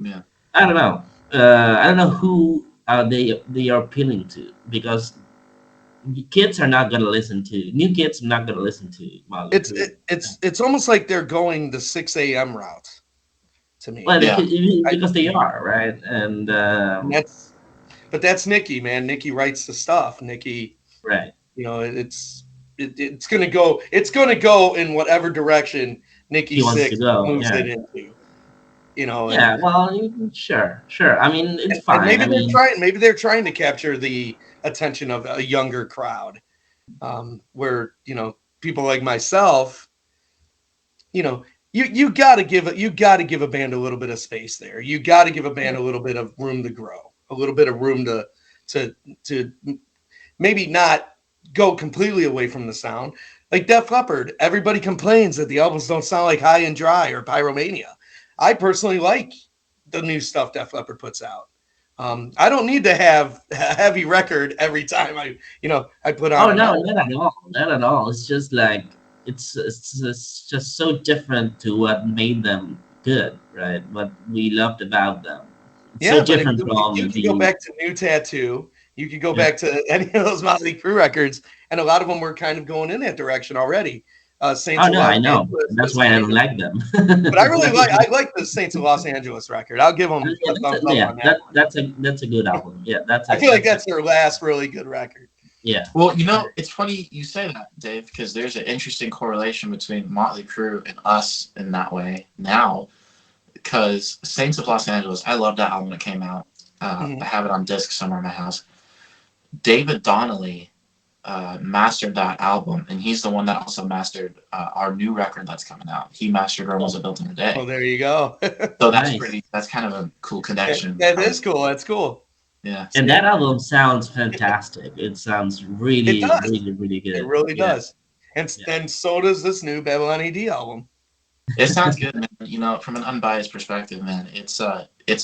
Speaker 3: yeah.
Speaker 1: I don't know. I don't know who they are appealing to because kids are not gonna listen to new kids are not gonna listen to Molly
Speaker 2: It's
Speaker 1: Crew.
Speaker 2: it's almost like they're going the 6 a.m. route to me.
Speaker 1: Well,
Speaker 3: Yeah.
Speaker 2: I
Speaker 1: because they are right, and
Speaker 2: and that's Nikki, man. Nikki writes the stuff. Nikki,
Speaker 1: right.
Speaker 2: it's gonna go in whatever direction Nikki
Speaker 1: He wants to
Speaker 2: Six
Speaker 1: go.
Speaker 2: moves
Speaker 1: Yeah,
Speaker 2: it into. And
Speaker 1: yeah. Well, sure, sure. I mean, it's
Speaker 2: and
Speaker 1: fine. I mean,
Speaker 2: maybe they're trying to capture the attention of a younger crowd, where people like myself, you know, you got to give a band a little bit of space there. You got to give a band a little bit of room to grow, a little bit of room to to maybe not go completely away from the sound. Like Def Leppard, everybody complains that the albums don't sound like High and Dry or Pyromania. I personally like the new stuff Def Leppard puts out. I don't need to have a heavy record every time I put on
Speaker 1: oh
Speaker 2: an
Speaker 1: no,
Speaker 2: album.
Speaker 1: not at all, not at all. It's just like it's just so different to what made them good, right? What we loved about them. It's so
Speaker 2: Yeah, but
Speaker 1: different
Speaker 2: you
Speaker 1: from
Speaker 2: can go
Speaker 1: the
Speaker 2: back to New Tattoo. You could go
Speaker 1: yeah.
Speaker 2: back to any of those Motley Crue records, and a lot of them were kind of going in that direction already. Saints
Speaker 1: Oh
Speaker 2: of
Speaker 1: no,
Speaker 2: Los
Speaker 1: I know.
Speaker 2: Angeles
Speaker 1: That's
Speaker 2: was
Speaker 1: why I don't
Speaker 2: amazing.
Speaker 1: like them.
Speaker 2: But I like the Saints of Los Angeles record. I'll give them
Speaker 1: Yeah,
Speaker 2: a thumbs up on that one.
Speaker 1: that's a good album. Yeah,
Speaker 2: I feel like that's their last really good record.
Speaker 1: yeah.
Speaker 3: Well, it's funny you say that, Dave, because there's an interesting correlation between Motley Crue and us in that way now. Because Saints of Los Angeles, I love that album when it came out. I have it on disc somewhere in my house. David Donnelly mastered that album, and he's the one that also mastered our new record that's coming out. He mastered Rome Was Built in a
Speaker 2: Oh,
Speaker 3: Day.
Speaker 2: there you go.
Speaker 3: So
Speaker 1: Nice.
Speaker 3: that's kind of a cool connection.
Speaker 2: That is cool. That's cool.
Speaker 3: Yeah.
Speaker 1: And that album sounds fantastic. It sounds
Speaker 2: It
Speaker 1: really,
Speaker 2: does.
Speaker 1: really, really
Speaker 2: It
Speaker 1: good.
Speaker 2: really
Speaker 1: Yeah.
Speaker 2: does. And
Speaker 1: Yeah.
Speaker 2: and so does this new Babylon AD album.
Speaker 3: It sounds good, man. From an unbiased perspective, man, it's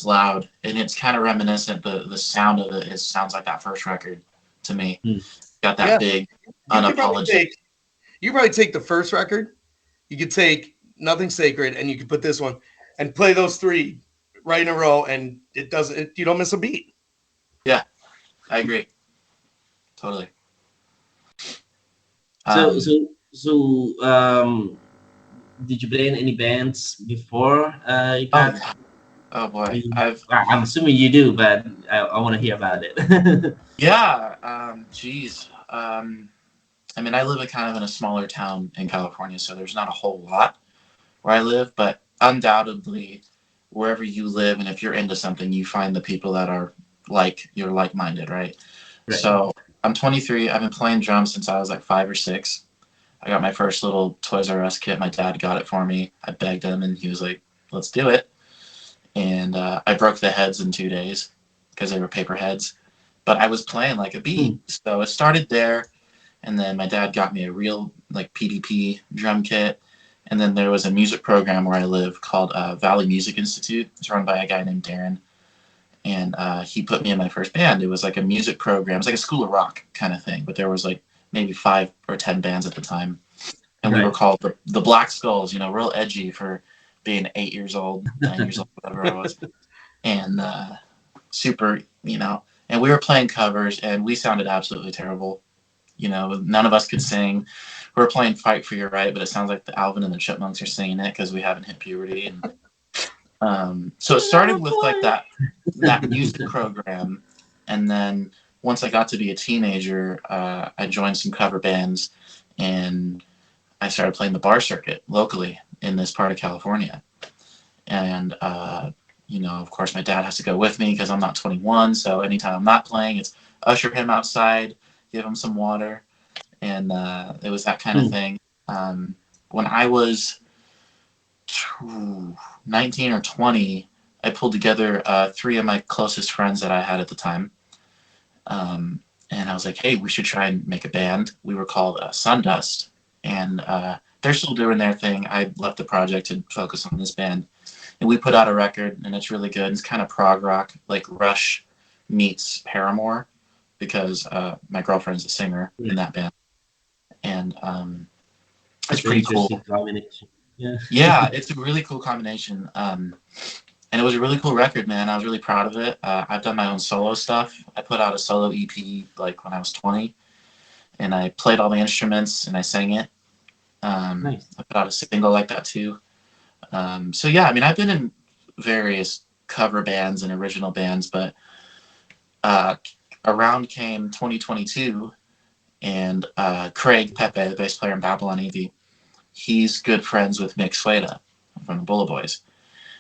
Speaker 3: loud and it's kind of reminiscent. The sound of it sounds like that first record to me.
Speaker 1: Hmm.
Speaker 3: Got that
Speaker 2: Yeah.
Speaker 3: big,
Speaker 2: You could probably
Speaker 3: unapologetic.
Speaker 2: take the first record. You could take Nothing Sacred, and you could put this one and play those three right in a row, and you don't miss a beat.
Speaker 3: Yeah, I agree. Totally.
Speaker 1: So did you play in any bands before you got?
Speaker 3: Oh, oh boy,
Speaker 1: I'm assuming you do, but I want to hear about it.
Speaker 3: yeah. Geez. I mean, I live in a smaller town in California, so there's not a whole lot where I live, but undoubtedly, wherever you live, and if you're into something, you find the people that are you're like-minded, right?
Speaker 1: Right.
Speaker 3: So I'm 23. I've been playing drums since I was like 5 or 6. I got my first little Toys R Us kit. My dad got it for me. I begged him, and he was like, "Let's do it." And I broke the heads in 2 days because they were paper heads. But I was playing like a bee, so it started there. And then my dad got me a real PDP drum kit. And then there was a music program where I live called Valley Music Institute. It's run by a guy named Darren. And he put me in my first band. It was like a music program. It was like a School of Rock kind of thing. But there was maybe 5 or 10 bands at the time. And we were called the Black Skulls, real edgy for being 8 years old, 9 years old, whatever I was. And super, and we were playing covers and we sounded absolutely terrible. None of us could sing. We were playing Fight for Your Right, but it sounds like the Alvin and the Chipmunks are singing it because we haven't hit puberty. And so it started with that music program. And then once I got to be a teenager, I joined some cover bands and I started playing the bar circuit locally in this part of California. And, of course, my dad has to go with me because I'm not 21. So anytime I'm not playing, it's usher him outside, give him some water. And it was that kind of thing. When I was 19 or 20, I pulled together 3 of my closest friends that I had at the time. And I was like, hey, we should try and make a band. We were called Sundust. And they're still doing their thing. I left the project to focus on this band. And we put out a record, and it's really good. It's kind of prog rock, like Rush meets Paramore, because my girlfriend's a singer in that band. And it's pretty cool. Yeah, it's a really cool combination. And it was a really cool record, man. I was really proud of it. I've done my own solo stuff. I put out a solo EP when I was 20, and I played all the instruments and I sang it.
Speaker 1: Nice.
Speaker 3: I put out a single like that too. So yeah, I mean, I've been in various cover bands and original bands, but around came 2022, and Craig Pepe, the bass player in Babylon AD, he's good friends with Mick Sueda from the Bullet Boys.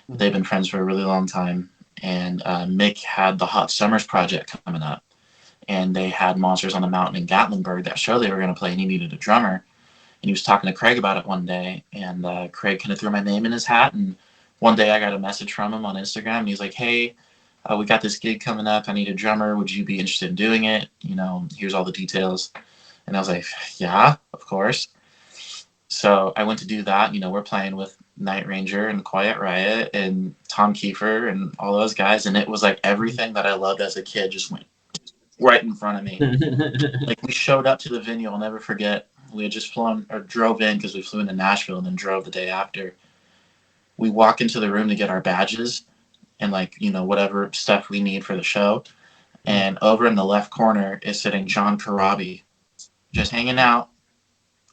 Speaker 3: They've been friends for a really long time, and Mick had the Hot Summers project coming up, and they had Monsters on the Mountain in Gatlinburg, that show they were going to play, and he needed a drummer. And he was talking to Craig about it one day, and Craig kind of threw my name in his hat. And one day I got a message from him on Instagram, and he's like, hey, we got this gig coming up. I need a drummer. Would you be interested in doing it? Here's all the details. And I was like, yeah, of course. So I went to do that. We're playing with Night Ranger and Quiet Riot and Tom Kiefer and all those guys. And it was like everything that I loved as a kid just went right in front of me. We showed up to the venue. I'll never forget. We had just drove in because we flew into Nashville and then drove the day after. We walk into the room to get our badges and whatever stuff we need for the show. And over in the left corner is sitting John Corabi, just hanging out,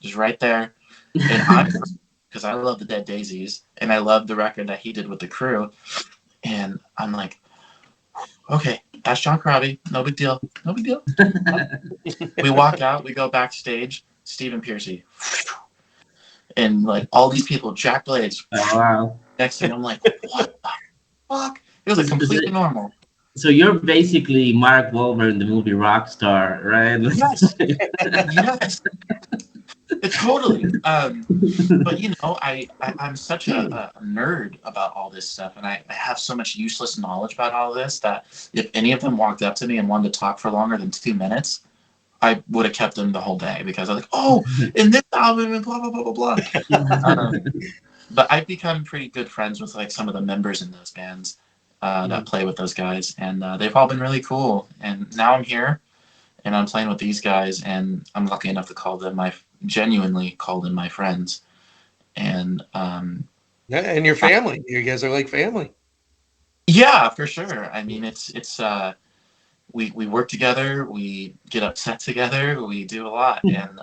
Speaker 3: just right there. And I'm because I love the Dead Daisies and I love the record that he did with the Crew. And I'm like, okay, that's John Corabi. No big deal. No big deal. We walk out, we go backstage, Stephen Piercy. And like all these people, Jack Blades.
Speaker 1: Oh, wow.
Speaker 3: Next thing I'm like, what the fuck? It was like
Speaker 1: So,
Speaker 3: completely normal.
Speaker 1: so you're basically Mark Wahlberg in the movie Rockstar, right?
Speaker 3: Yes. Yes. Totally. But I'm such a nerd about all this stuff, and I have so much useless knowledge about all this that if any of them walked up to me and wanted to talk for longer than 2 minutes, I would have kept them the whole day because I was like, oh, in this album and blah blah blah blah blah. But I've become pretty good friends with like some of the members in those bands that play with those guys, and they've all been really cool. And now I'm here, and I'm playing with these guys, and I'm lucky enough to call them genuinely call them my friends. And
Speaker 2: Yeah, and your family. You guys are like family.
Speaker 3: yeah, for sure. I mean, it's we work together, we get upset together, we do a lot, and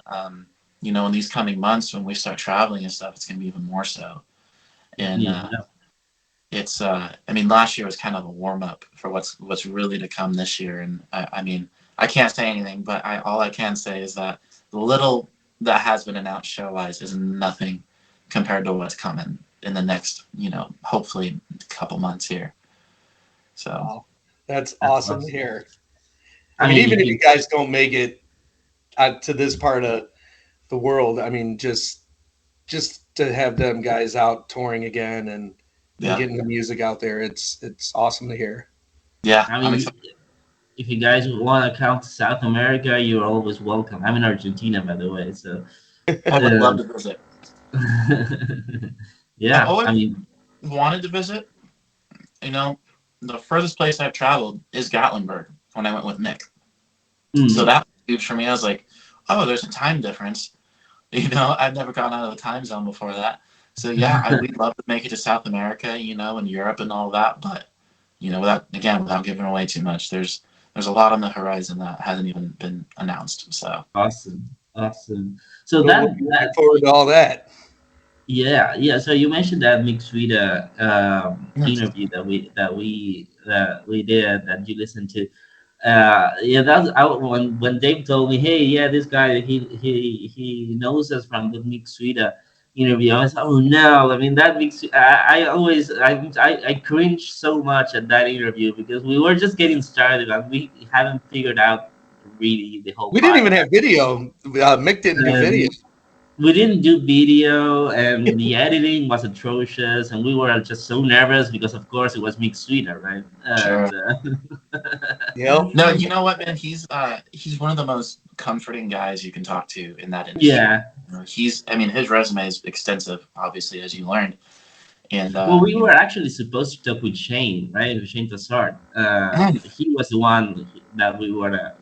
Speaker 3: in these coming months when we start traveling and stuff, it's gonna be even more so. And
Speaker 1: Yeah.
Speaker 3: it's I mean, last year was kind of a warm up for what's really to come this year, and I mean, I can't say anything, but all I can say is that the little that has been announced show wise is nothing compared to what's coming in the next, hopefully couple months here. So
Speaker 2: Wow. That's
Speaker 1: That's
Speaker 2: awesome to
Speaker 1: awesome.
Speaker 2: hear. I
Speaker 1: I
Speaker 2: mean,
Speaker 1: mean,
Speaker 2: even
Speaker 1: if
Speaker 2: if you
Speaker 1: you,
Speaker 2: guys don't make it to this part of the world, I mean, just to have them guys out touring again and
Speaker 3: yeah,
Speaker 2: getting the music out there, it's awesome to hear.
Speaker 3: yeah,
Speaker 1: I
Speaker 3: I'm
Speaker 1: mean,
Speaker 3: excited.
Speaker 1: if you guys want to come to South America, you're always welcome. I'm in Argentina, by the way, so
Speaker 3: I would
Speaker 1: uh,
Speaker 3: love to visit. I've
Speaker 1: yeah.
Speaker 3: always
Speaker 1: I mean,
Speaker 3: wanted to visit. You know, the furthest place I've traveled is Gatlinburg when I went with Nick. So
Speaker 1: mm,
Speaker 3: that was huge for me. I was like, oh, there's a time difference. I've never gone out of the time zone before that. So yeah, we'd love to make it to South America, and Europe and all that. But without giving away too much, there's a lot on the horizon that hasn't even been announced. So
Speaker 1: awesome, awesome. So
Speaker 2: We'll be looking
Speaker 1: that
Speaker 2: forward to all that.
Speaker 1: yeah, yeah. So you mentioned that mixed with
Speaker 3: mm,
Speaker 1: interview that we did that you listened to. Yeah, that's when Dave told me, hey, yeah, this guy he knows us from the mixed with interview. I was, oh no, I mean that makes I always I cringe so much at that interview because we were just getting started and we hadn't figured out really the whole
Speaker 2: We didn't even
Speaker 1: podcast.
Speaker 2: have video. Mick didn't do video.
Speaker 1: We didn't do video and the editing was atrocious and we were just so nervous because of course it was mixed sweeter, right?
Speaker 3: sure.
Speaker 1: And
Speaker 2: Yep.
Speaker 3: No, you know what, man? He's one of the most comforting guys you can talk to in that industry.
Speaker 1: yeah.
Speaker 3: I mean, his resume is extensive, obviously, as you learned, and
Speaker 1: Well, we were actually supposed to talk with Shane, right? With Shane Tassard. He was the one that we were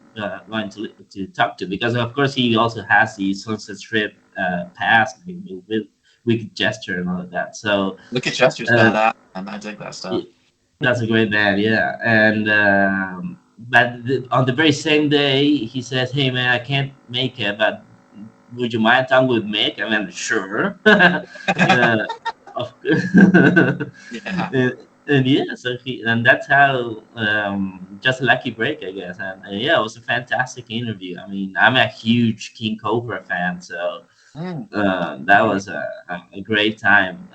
Speaker 1: going to talk to because, of course, he also has the Sunset Strip pass with Wicked Gesture and all of that. So
Speaker 3: look at Chester's
Speaker 1: uh,
Speaker 3: badass, and I dig that stuff.
Speaker 1: that's a great band, yeah. And but on the very same day, he says, "Hey, man, I can't make it, but would you mind talking with Mick?" I mean, sure. Of
Speaker 3: Yeah,
Speaker 1: and yeah, so and that's how just a lucky break, I guess. And yeah, it was a fantastic interview. I mean, I'm a huge King Cobra fan, so
Speaker 3: mm.
Speaker 1: that was a great time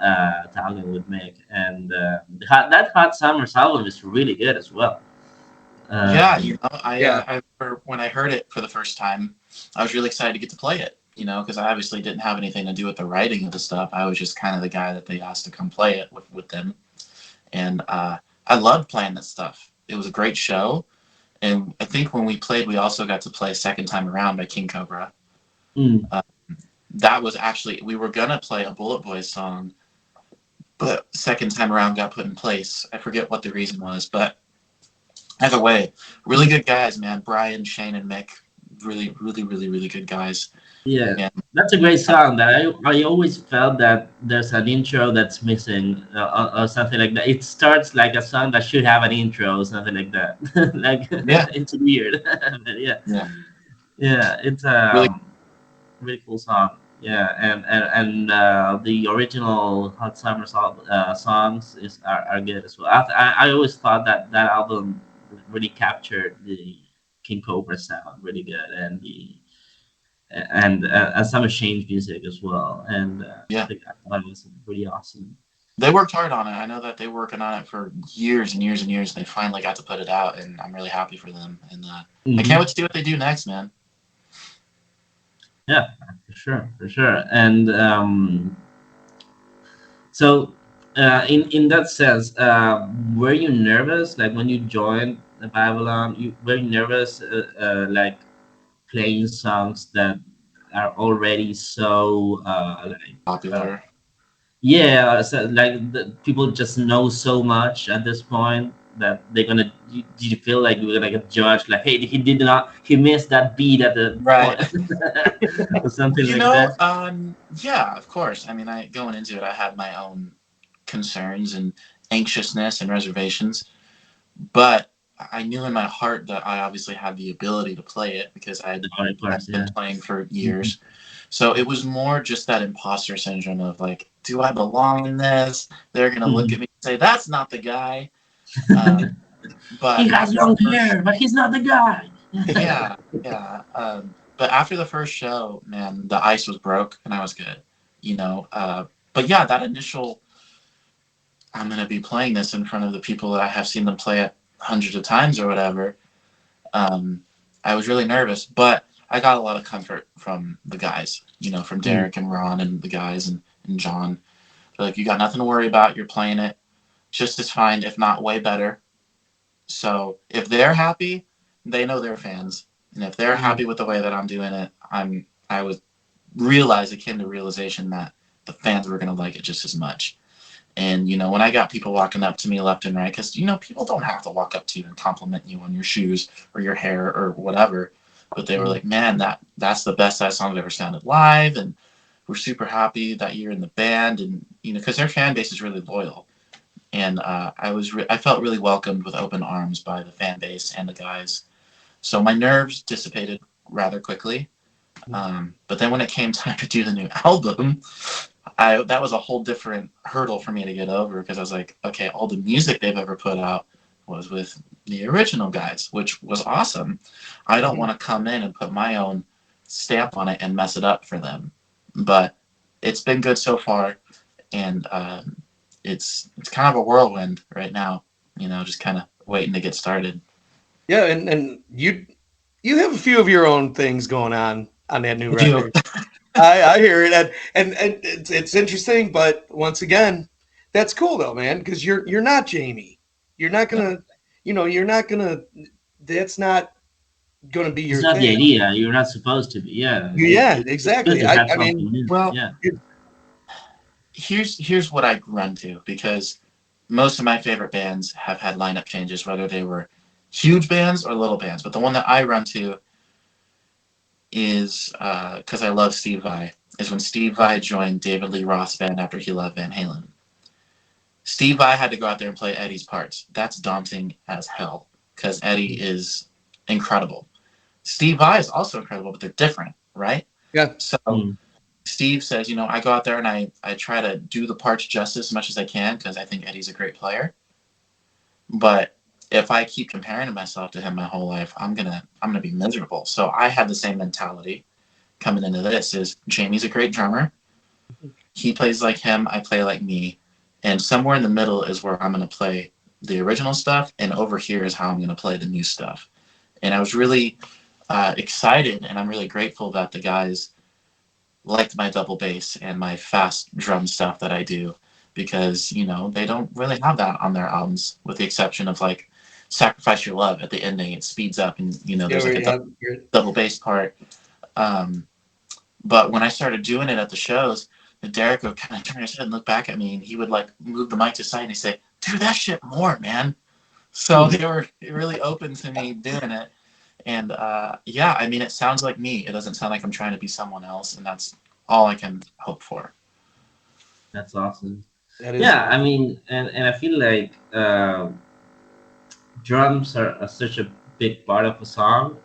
Speaker 1: talking with Mick. And that Hot Summer's album is really good as well.
Speaker 3: Yeah.
Speaker 1: Um,
Speaker 2: Yeah.
Speaker 3: I remember when I heard it for the first time, I was really excited to get to play it. Because I obviously didn't have anything to do with the writing of the stuff. I was just kind of the guy that they asked to come play it with them, and I loved playing that stuff. It was a great show, and I think when we played, we also got to play Second Time Around by King Cobra.
Speaker 1: mm,
Speaker 3: That was actually we were gonna play a Bullet Boys song, but Second Time Around got put in place. I forget what the reason was, but either way, really good guys, man. Brian, Shane, and Mick, really, really, really, really good guys.
Speaker 1: yeah,
Speaker 3: And
Speaker 1: that's a great song. That I always felt that there's an intro that's missing or something like that. It starts like a song that should have an intro or something like that. Like
Speaker 3: yeah,
Speaker 1: it's weird, but yeah,
Speaker 3: yeah,
Speaker 1: yeah, it's
Speaker 3: really,
Speaker 1: really cool song. Yeah, the original Hot Summer songs are good as well. I always thought that that album really captured the King Cobra sound really good, and the and some Shane's music as well. And
Speaker 3: Yeah,
Speaker 1: I thought it was pretty awesome.
Speaker 3: they worked hard on it. I know that they were working on it for years and years and years. And they finally got to put it out, and I'm really happy for them. And I can't
Speaker 1: Hmm.
Speaker 3: wait to see what they do next, man.
Speaker 1: Yeah, for sure, for sure. And so, in that sense, were you nervous, like when you joined the Babylon? You were you nervous, like playing songs that are already so uh,
Speaker 3: Popular.
Speaker 1: yeah, so like people just know so much at this point that they're gonna. Do you feel like you're gonna get judged? Like, hey, he missed that beat at the
Speaker 3: Right.
Speaker 1: point, or something
Speaker 3: You
Speaker 1: like
Speaker 3: know,
Speaker 1: that.
Speaker 3: yeah, of course. I mean, I going into it, I had my own concerns and anxiousness and reservations, but I knew in my heart that I obviously had the ability to play it because
Speaker 1: The hard parts,
Speaker 3: I'd been
Speaker 1: yeah.
Speaker 3: playing for
Speaker 1: Mhm.
Speaker 3: years. So it was more just that imposter syndrome of like, do I belong in this? They're gonna look at
Speaker 1: Mhm.
Speaker 3: me and say, "That's not the guy." Um,
Speaker 1: He
Speaker 3: but
Speaker 1: has
Speaker 3: after the
Speaker 1: long
Speaker 3: first,
Speaker 1: hair, but he's not the guy.
Speaker 3: yeah, yeah. But after the first show, man, the ice was broke and I was good. You know. But yeah, that initial, I'm gonna be playing this in front of the people that I have seen them play it hundreds of times or whatever. Um, I was really nervous, but I got a lot of comfort from the guys. You know, from
Speaker 1: Mm.
Speaker 3: Derek and Ron and the guys and John. They're like, you got nothing to worry about. You're playing it just as fine, if not way better. So if they're happy, they know they're fans, and if they're
Speaker 1: Mm.
Speaker 3: happy with the way that I'm doing it, I was realize akin to realization that the fans were gonna like it just as much. And you know, when I got people walking up to me left and right, because you know, people don't have to walk up to you and compliment you on your shoes or your hair or whatever, but they were
Speaker 1: Mm.
Speaker 3: like, "Man, that's the best that song ever sounded live," and we're super happy that you're in the band, and you know, because their fan base is really loyal. And I felt really welcomed with open arms by the fan base and the guys. So my nerves dissipated rather quickly. But then when it came time to do the new album, I that was a whole different hurdle for me to get over because I was like, okay, all the music they've ever put out was with the original guys, which was awesome. I don't
Speaker 2: Mhm.
Speaker 3: want to come in and put my own stamp on it and mess it up for them. But it's been good so far, and it's kind of a whirlwind right now. You know, just kind of waiting to get started.
Speaker 2: Yeah, and you have a few of your own things going on that new
Speaker 3: I do.
Speaker 2: record. I hear it, and it's interesting, but once again, that's cool though, man, because you're not Jamie. You're not
Speaker 3: No,
Speaker 2: gonna, you're not gonna. That's not gonna be
Speaker 1: It's
Speaker 2: your
Speaker 1: not the
Speaker 2: thing.
Speaker 1: idea. You're not supposed to be. Yeah,
Speaker 2: Yeah,
Speaker 1: it's good
Speaker 2: exactly.
Speaker 1: to have
Speaker 2: I mean,
Speaker 1: something new.
Speaker 3: well,
Speaker 1: Yeah.
Speaker 3: here's what I run to because most of my favorite bands have had lineup changes, whether they were huge bands or little bands. But the one that I run to is because I love Steve Vai. Is when Steve Vai joined David Lee Roth's band after he left Van Halen. Steve Vai had to go out there and play Eddie's parts. That's daunting as hell because Eddie is incredible. Steve Vai is also incredible, but they're different, right?
Speaker 2: yeah,
Speaker 3: So
Speaker 1: Mm.
Speaker 3: Steve says, you know, I go out there and I try to do the parts justice as much as I can because I think Eddie's a great player. But if I keep comparing myself to him my whole life, I'm gonna be miserable. So I had the same mentality coming into this is Jamie's a great drummer. He plays like him, I play like me. And somewhere in the middle is where I'm gonna play the original stuff, and over here is how I'm gonna play the new stuff. And I was really excited, and I'm really grateful that the guys liked my double bass and my fast drum stuff that I do because you know they don't really have that on their albums with the exception of like Sacrifice Your Love at the ending it speeds up and you know
Speaker 2: yeah,
Speaker 3: there's like a
Speaker 2: yeah.
Speaker 3: double bass part um, but when I started doing it at the shows Derek would kind of turn his head and look back at me and he would like move the mic to the side and he'd say do that shit more man so
Speaker 1: Mm.
Speaker 3: they were really open to me doing it and yeah, I mean, it sounds like me. It doesn't sound like I'm trying to be someone else, and that's all I can hope for.
Speaker 1: That's awesome.
Speaker 2: That is
Speaker 1: Yeah,
Speaker 2: cool.
Speaker 1: I mean, and I feel like drums are such a big part of a song.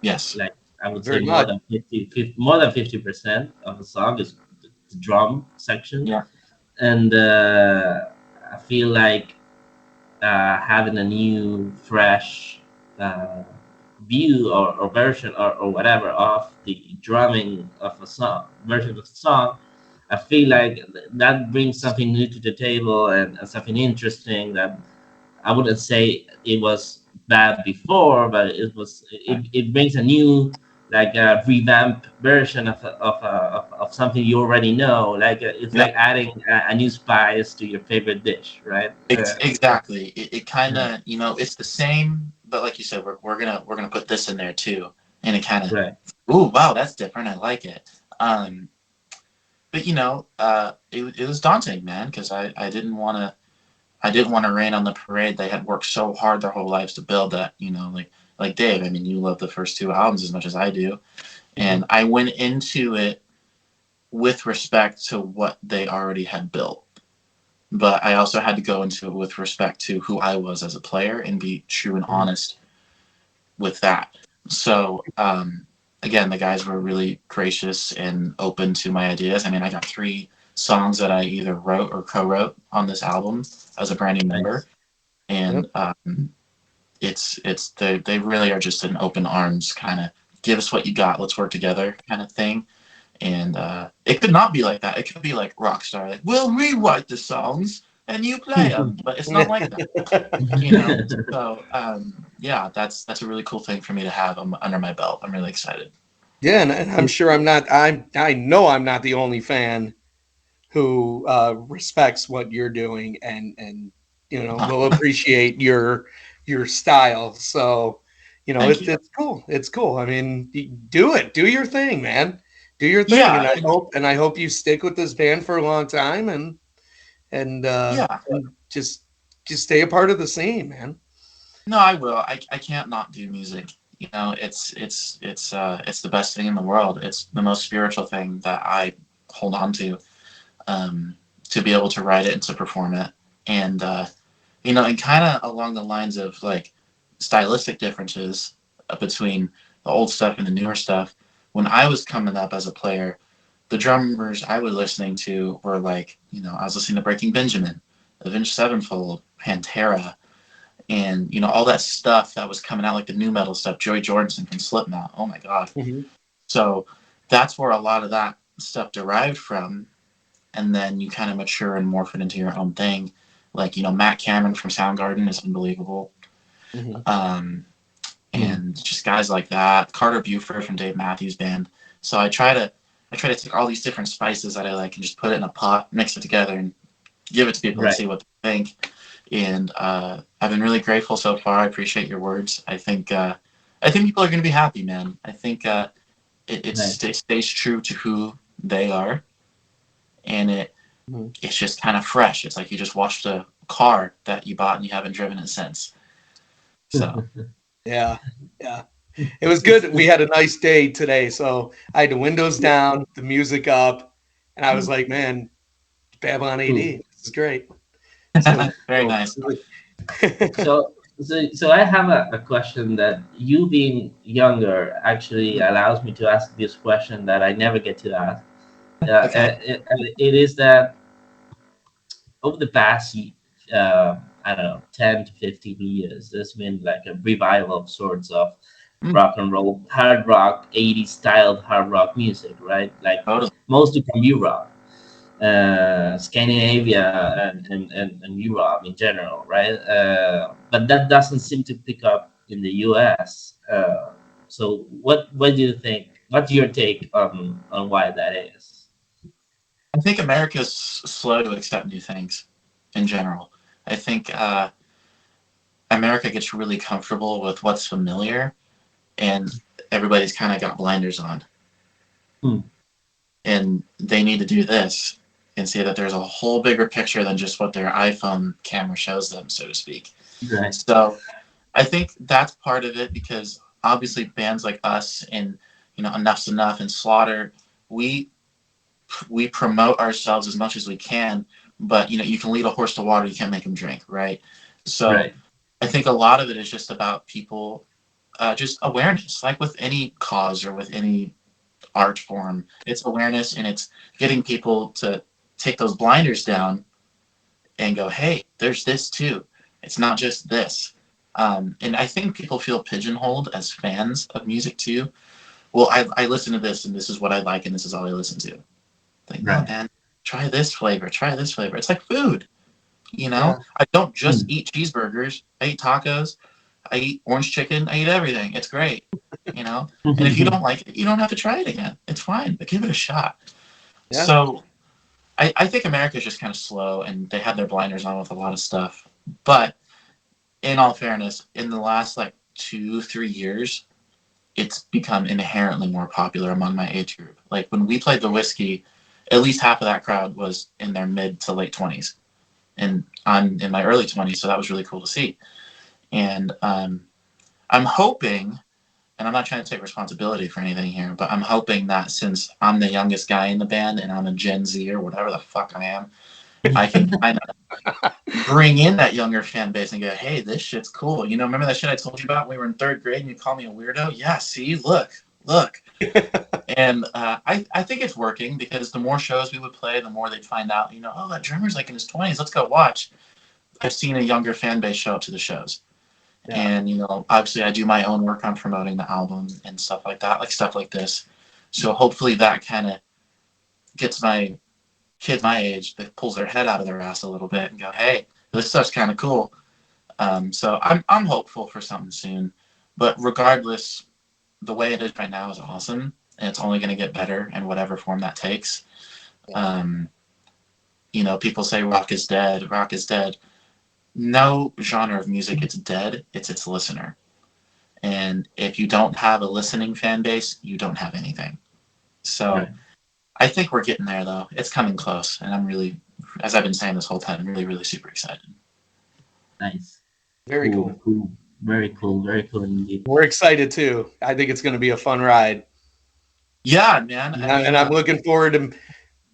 Speaker 3: Yes.
Speaker 1: Like I would say
Speaker 2: Very much.
Speaker 1: more than 50% of the song is the drum section,
Speaker 3: Yeah.
Speaker 1: and I feel like having a new, fresh uh, view or version or whatever of the drumming of a song version of the song. I feel like that brings something new to the table and something interesting that I wouldn't say it was bad before, but it brings a new, like a revamp version of something you already know. Like it's
Speaker 3: Yeah.
Speaker 1: like adding a new spice to your favorite dish, right?
Speaker 3: Exactly. It kind
Speaker 1: Yeah,
Speaker 3: of, it's the same, but like you said, we're gonna put this in there too, and it kind of,
Speaker 1: right.
Speaker 3: ooh, wow, that's different. I like it. Um, but it was daunting, man, because I didn't want to rain on the parade. They had worked so hard their whole lives to build that. Like Dave. I mean, you love the first two albums as much as I do,
Speaker 2: Mhm.
Speaker 3: and I went into it with respect to what they already had built. But I also had to go into it with respect to who I was as a player and be true and
Speaker 2: Mhm.
Speaker 3: honest with that. So, again, the guys were really gracious and open to my ideas. I mean, I got 3 songs that I either wrote or co-wrote on this album as a brand new member,
Speaker 1: Nice.
Speaker 3: and
Speaker 2: Yep.
Speaker 3: they really are just an open arms kind of give us what you got, let's work together kind of thing. And it could not be like that. It could be like Rockstar, like we'll rewrite the songs and you play them, but it's not like that, you know. So yeah, that's a really cool thing for me to have under my belt. I'm really excited.
Speaker 2: Yeah, and I'm sure I'm not. I know I'm not the only fan who respects what you're doing and will appreciate your style. So
Speaker 3: Thank you.
Speaker 2: it's cool. It's cool. I mean, do it. Do your thing, man. Do your thing,
Speaker 3: Yeah,
Speaker 2: and I hope you stick with this band for a long time
Speaker 3: yeah.
Speaker 2: and just stay a part of the scene, man.
Speaker 3: No, I will. I can't not do music. It's the best thing in the world. It's the most spiritual thing that I hold on um, to be able to write it and to perform it. And and kind of along the lines of like stylistic differences between the old stuff and the newer stuff. When I was coming up as a player, the drummers I was listening to were like, I was listening to Breaking Benjamin, Avenged Sevenfold, Pantera, and all that stuff that was coming out, like the new metal stuff, Joey Jordison from Slipknot. Oh my god!
Speaker 2: Mhm.
Speaker 3: So that's where a lot of that stuff derived from, and then you kind of mature and morph it into your own thing. Like Matt Cameron from Soundgarden is unbelievable,
Speaker 2: Mhm.
Speaker 3: um,
Speaker 1: Hmm.
Speaker 3: and just guys like that. Carter Buford from Dave Matthews Band. So I try to take all these different spices that I like and just put it in a pot, mix it together, and give it to people and
Speaker 1: Right.
Speaker 3: see what they think. And I've been really grateful so far. I appreciate your words. I think people are going to be happy, man. I think
Speaker 1: Nice.
Speaker 3: it stays true to who they are, and
Speaker 2: Mhm.
Speaker 3: it's just kind of fresh. It's like you just washed a car that you bought and you haven't driven it since. So
Speaker 2: Yeah, yeah. It was good. We had a nice day today, so I had the windows down, the music up, and I was like, "Man, Babylon
Speaker 1: Cool.
Speaker 2: AD, this is great." So
Speaker 3: very
Speaker 2: cool.
Speaker 3: nice.
Speaker 1: So I have a question that you being younger actually allows me to ask this question that I never get to ask.
Speaker 3: Okay.
Speaker 1: It is that over the past, I don't know, 10 to 15 years, there's been like a revival of sorts of
Speaker 3: Mm,
Speaker 1: rock and roll, hard rock, 80s styled hard rock music, right? Like
Speaker 3: totally.
Speaker 1: mostly from Europe, Scandinavia, and Europe in general, right? But that doesn't seem to pick up in the US. So what do you think? What's your take on why that is?
Speaker 3: I think America's slow to accept new things in general. I think America gets really comfortable with what's familiar, and everybody's kind of got blinders on,
Speaker 1: Hmm.
Speaker 3: and they need to do this and see that there's a whole bigger picture than just what their iPhone camera shows them, so to speak.
Speaker 1: Right.
Speaker 3: So I think that's part of it because obviously bands like us and Enough's Enough and Slaughter, we we promote ourselves as much as we can, but you can lead a horse to water, you can't make him drink, right? So
Speaker 1: Right.
Speaker 3: I think a lot of it is just about people just awareness, like with any cause or with any art form. It's awareness, and it's getting people to take those blinders down and go, hey, there's this too. It's not just this. And I think people feel pigeonholed as fans of music too. Well, I listen to this and this is what I like and this is all I listen to. Like, no,
Speaker 1: Right.
Speaker 3: man, try this flavor, try this flavor. It's like food, you know?
Speaker 2: Yeah.
Speaker 3: I don't just
Speaker 1: Mm.
Speaker 3: eat cheeseburgers. I eat tacos. I eat orange chicken. I eat everything. It's great, you know? And if you don't like it, you don't have to try it again. It's fine, but give it a shot.
Speaker 2: Yeah.
Speaker 3: So I think America's just kind of slow and they have their blinders on with a lot of stuff. But in all fairness, in the last like 2, 3 years, it's become inherently more popular among my age group. Like when we played the whiskey, at least half of that crowd was in their mid to late 20s. And I'm in my early 20s, so that was really cool to see. And I'm hoping, and I'm not trying to take responsibility for anything here, but I'm hoping that since I'm the youngest guy in the band and I'm a Gen Z or whatever the fuck I am, I can kind of bring in that younger fan base and go, hey, this shit's cool. You know, remember that shit I told you about when we were in third grade and you called me a weirdo? Yeah, see, look. And I think it's working because the more shows we would play, the more they'd find out, you know, oh, that drummer's like in his 20s. Let's go watch. I've seen a younger fan base show up to the shows.
Speaker 2: Yeah.
Speaker 3: And, you know, obviously I do my own work on promoting the album and stuff like that, like stuff like this. So hopefully that kind of gets my kid my age that pulls their head out of their ass a little bit and go, hey, this stuff's kind of cool. So I'm hopeful for something soon. But regardless, the way it is right now is awesome. And it's only going to get better in whatever form that takes. Um, you know, people say rock is dead. Rock is dead. No genre of music is dead. It's its listener. And if you don't have a listening fan base, you don't have anything. So
Speaker 1: Right.
Speaker 3: I think we're getting there, though. It's coming close. And I'm really, as I've been saying this whole time, really, really super excited.
Speaker 1: Nice.
Speaker 2: Very
Speaker 1: Cool.
Speaker 2: cool.
Speaker 1: Cool. Very cool. Very cool indeed.
Speaker 2: We're excited too. I think it's going to be a fun ride.
Speaker 3: Yeah, man. I
Speaker 2: And
Speaker 3: mean,
Speaker 2: I'm looking forward to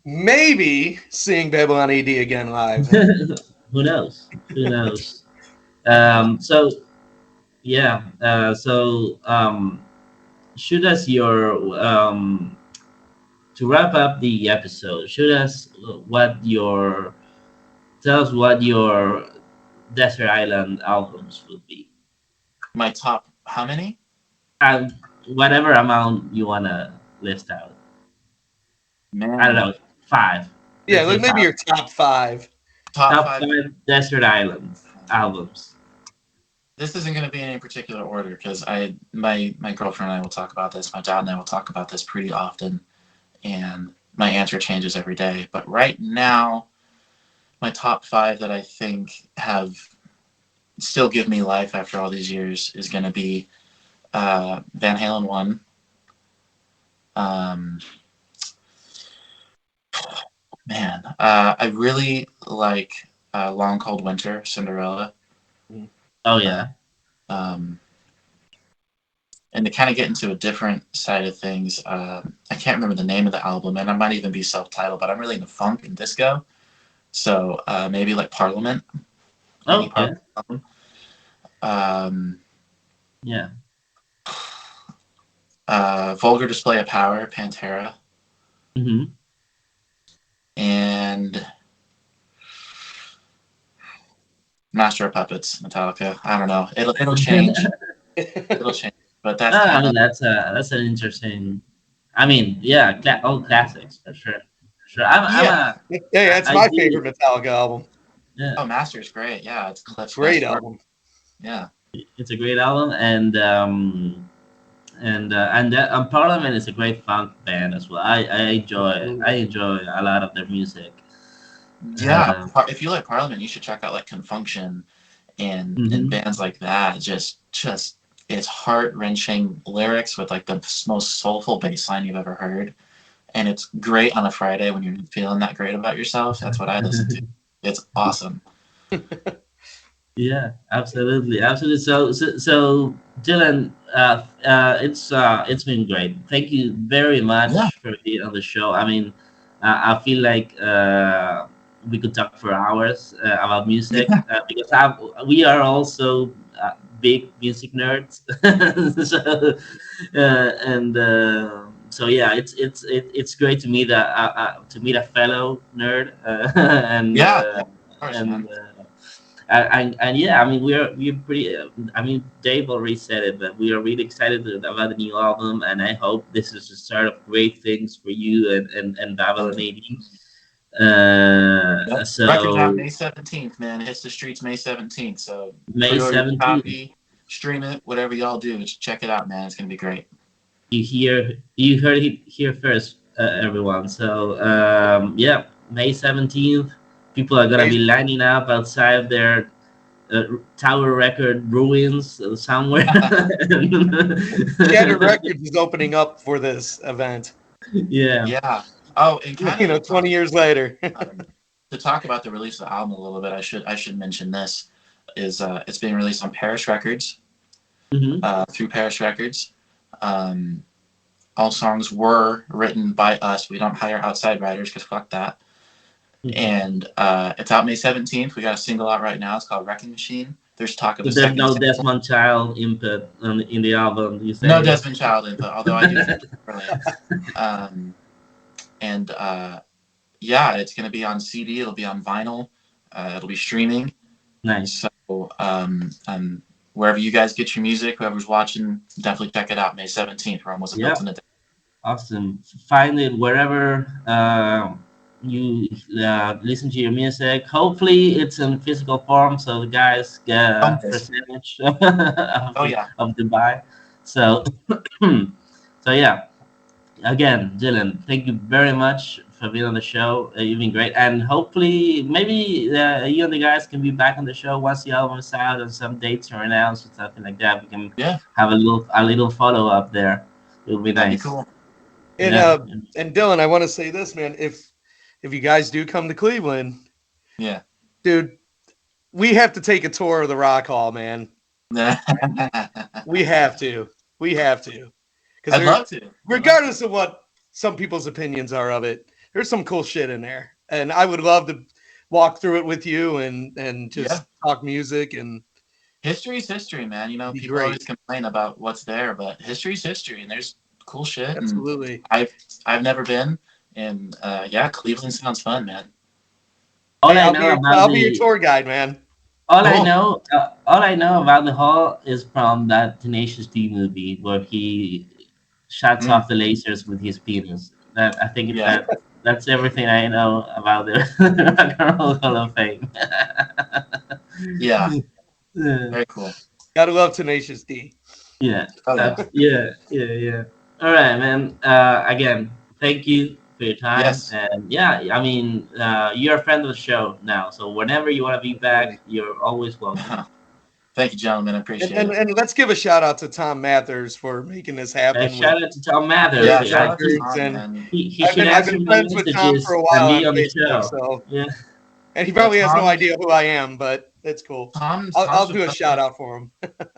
Speaker 2: maybe seeing Babylon AD again live.
Speaker 1: Who knows? Who knows? So yeah. Shoot us your to wrap up the episode. Shoot us what your tell us what your desert island albums would be.
Speaker 3: my top, how many?
Speaker 1: And whatever amount you wanna list out. I don't
Speaker 3: Man,
Speaker 1: know, five.
Speaker 2: Yeah,
Speaker 1: Let's say
Speaker 2: like maybe
Speaker 1: five.
Speaker 2: your top five.
Speaker 3: top
Speaker 1: Top
Speaker 3: five.
Speaker 1: five desert islands albums.
Speaker 3: This isn't going to be in any particular order because my girlfriend and I will talk about this. My dad and I will talk about this pretty often, and my answer changes every day. But right now, my top five that I think have still give me life after all these years is going to be Van Halen one. Um, man, I really like Long Cold Winter, Cinderella.
Speaker 1: Oh
Speaker 3: Uh,
Speaker 1: yeah.
Speaker 3: um, and to kind of get into a different side of things, I can't remember the name of the album, and I might even be self-titled, but I'm really into funk and disco. So maybe like Parliament, any
Speaker 1: Oh yeah.
Speaker 3: Parliament album. Um,
Speaker 1: Yeah.
Speaker 3: Vulgar Display of Power, Pantera,
Speaker 1: Mm-hmm.
Speaker 3: and Master of Puppets, Metallica. I don't know. It'll change. It'll change. But that's
Speaker 1: I
Speaker 3: kind
Speaker 1: mean
Speaker 3: of
Speaker 1: that's an interesting. I mean, yeah, all classics for sure. For sure. I'm
Speaker 3: yeah.
Speaker 1: a
Speaker 2: Hey, that's
Speaker 1: I
Speaker 2: my
Speaker 1: do.
Speaker 2: favorite Metallica album.
Speaker 1: Yeah,
Speaker 3: Oh, Master's great. Yeah, it's Cliff's
Speaker 2: Great
Speaker 3: best work.
Speaker 2: album.
Speaker 3: Yeah.
Speaker 1: it's a great album, and Parliament is a great funk band as well. I enjoy a lot of their music.
Speaker 3: Yeah,
Speaker 1: Uh,
Speaker 3: if you like Parliament, you should check out like Confunction and
Speaker 1: mhm.
Speaker 3: bands like that. Just it's heart wrenching lyrics with like the most soulful bass line you've ever heard, and it's great on a Friday when you're not feeling that great about yourself. That's what I listen to. It's awesome.
Speaker 1: Yeah, absolutely, absolutely. So Dylan, it's been great. Thank you very
Speaker 3: Yeah,
Speaker 1: much for being on the show. I mean, I feel like we could talk for hours about music
Speaker 3: yeah,
Speaker 1: because we are also big music nerds. So so yeah, it's great to meet a fellow nerd, and
Speaker 3: Yeah, yeah, of course,
Speaker 1: and
Speaker 3: man.
Speaker 1: uh, and yeah, I mean we're pretty. I mean Dave already said it, but we are really excited about the new album, and I hope this is the start of great things for you and Babylon AD.
Speaker 3: Yep. Record out
Speaker 1: So
Speaker 3: May 17th, man. It hits the streets May 17th. So
Speaker 1: May
Speaker 3: pre-order your
Speaker 1: 17th.
Speaker 3: copy, stream it, whatever y'all do. Just check it out, man. It's gonna be great.
Speaker 1: You heard it here first, everyone. So yeah, May 17th, people are gonna
Speaker 2: Hey,
Speaker 1: be lining up outside their Tower Record ruins somewhere.
Speaker 2: Shattered Records is opening up for this event.
Speaker 1: Yeah,
Speaker 3: Yeah. Oh, and kind
Speaker 2: You
Speaker 3: of
Speaker 2: know,
Speaker 3: to
Speaker 2: 20
Speaker 3: talk
Speaker 2: years later.
Speaker 3: to talk about the release of the album a little bit, I should mention this is it's being released on Parish Records,
Speaker 1: hmm
Speaker 3: through Parish Records. Um, all songs were written by us. We don't hire outside writers because fuck that. And it's out May 17th. We got a single out right now. It's called Wrecking Machine. There's talk of
Speaker 1: so
Speaker 3: a
Speaker 1: there's
Speaker 3: second
Speaker 1: no
Speaker 3: single.
Speaker 1: Desmond Child input in the album. You
Speaker 3: No
Speaker 1: say?
Speaker 3: Desmond Child input, although I do feature Timberland. Um, and yeah, it's going to be on CD. It'll be on vinyl. It'll be streaming.
Speaker 1: Nice.
Speaker 3: So wherever you guys get your music, whoever's watching, definitely check it out. May 17th. Rome wasn't built
Speaker 1: Yeah,
Speaker 3: in a day.
Speaker 1: awesome. Find it wherever you listen to your music. Hopefully, it's in physical form, so the guys get
Speaker 3: Oh,
Speaker 1: a
Speaker 3: yes.
Speaker 1: percentage of
Speaker 3: Oh yeah.
Speaker 1: the buy. So, so yeah. Again, Dylan, thank you very much for being on the show. You've been great, and hopefully, maybe you and the guys can be back on the show once the album is out and some dates are announced or something like that. We can
Speaker 3: Yeah,
Speaker 1: have a little follow up there. It would be
Speaker 3: that'd be
Speaker 1: nice.
Speaker 3: cool.
Speaker 2: And
Speaker 1: Yeah.
Speaker 2: and Dylan, I want to say this, man. If you guys do come to Cleveland,
Speaker 3: Yeah.
Speaker 2: dude, we have to take a tour of the Rock Hall, man. We have to. We have to.
Speaker 3: I'd love to.
Speaker 2: Regardless of what some people's opinions are of it, there's some cool shit in there. And I would love to walk through it with you and just
Speaker 3: Yeah.
Speaker 2: talk music and
Speaker 3: History's history, man. You know,
Speaker 2: Be
Speaker 3: people
Speaker 2: great.
Speaker 3: always complain about what's there, but history's history, and there's cool shit. And
Speaker 2: absolutely.
Speaker 3: I've never been, and yeah, Cleveland sounds fun, man.
Speaker 1: All
Speaker 2: Hey,
Speaker 1: I
Speaker 2: I'll
Speaker 1: know about
Speaker 2: I'll be your tour guide, man.
Speaker 1: all I
Speaker 3: Cool.
Speaker 1: know, all I know about the hall is from that Tenacious D movie where he shuts
Speaker 3: Mm.
Speaker 1: off the lasers with his penis. That I think
Speaker 3: Yeah.
Speaker 1: that's everything I know about the Rock and Roll Hall of Fame.
Speaker 3: Yeah.
Speaker 1: Yeah.
Speaker 3: Very cool.
Speaker 2: Gotta love Tenacious D.
Speaker 1: Yeah,
Speaker 3: Oh yeah.
Speaker 1: yeah. All right, man. Again, thank you for your time.
Speaker 3: Yes.
Speaker 1: And yeah, I mean, you're a friend of the show now, so whenever you want to be back, you're always welcome.
Speaker 3: Thank you, gentlemen. I appreciate
Speaker 2: And,
Speaker 3: it.
Speaker 2: and let's give a shout out to Tom Mathers for making this happen.
Speaker 1: Shout out to Tom Mathers.
Speaker 3: Yeah,
Speaker 2: Records,
Speaker 3: shout out to
Speaker 2: records,
Speaker 3: Tom,
Speaker 2: and
Speaker 3: man.
Speaker 1: He
Speaker 2: I've
Speaker 1: should
Speaker 2: been
Speaker 1: answer my
Speaker 2: friends with Tom
Speaker 1: messages
Speaker 2: for a
Speaker 1: and
Speaker 2: while
Speaker 1: be
Speaker 2: on
Speaker 1: on the
Speaker 2: Facebook,
Speaker 1: show.
Speaker 2: so
Speaker 1: Yeah.
Speaker 2: and he probably has no
Speaker 3: Tom-
Speaker 2: idea who I am, but it's cool. I'll do a shout out for him.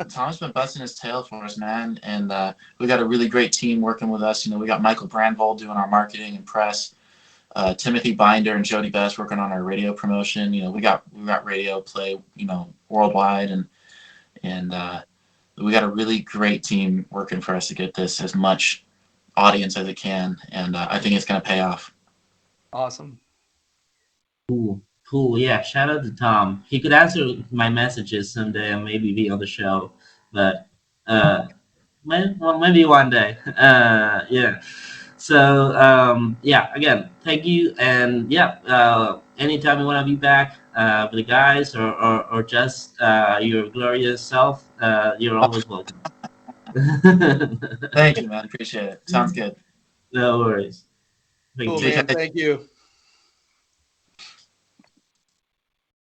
Speaker 3: Tom's been busting his tail for us, man, and we got a really great team working with us. You know, we got Michael Brandvold doing our marketing and press, Timothy Binder and Jody Best working on our radio promotion. You know, we got radio play, you know, worldwide, and we got a really great team working for us to get this as much audience as it can, and I think it's going to pay off.
Speaker 2: Awesome.
Speaker 1: Cool. Yeah. Shout out to Tom. He could answer my messages someday and maybe be on the show, but maybe one day. Yeah. So yeah. Again, thank you, and yeah. Anytime you want to be back with the guys or just your glorious self, you're always welcome.
Speaker 3: Thank you, man. Appreciate it. Sounds good.
Speaker 1: No worries. Thank
Speaker 2: Cool,
Speaker 1: you.
Speaker 2: man. Thank you.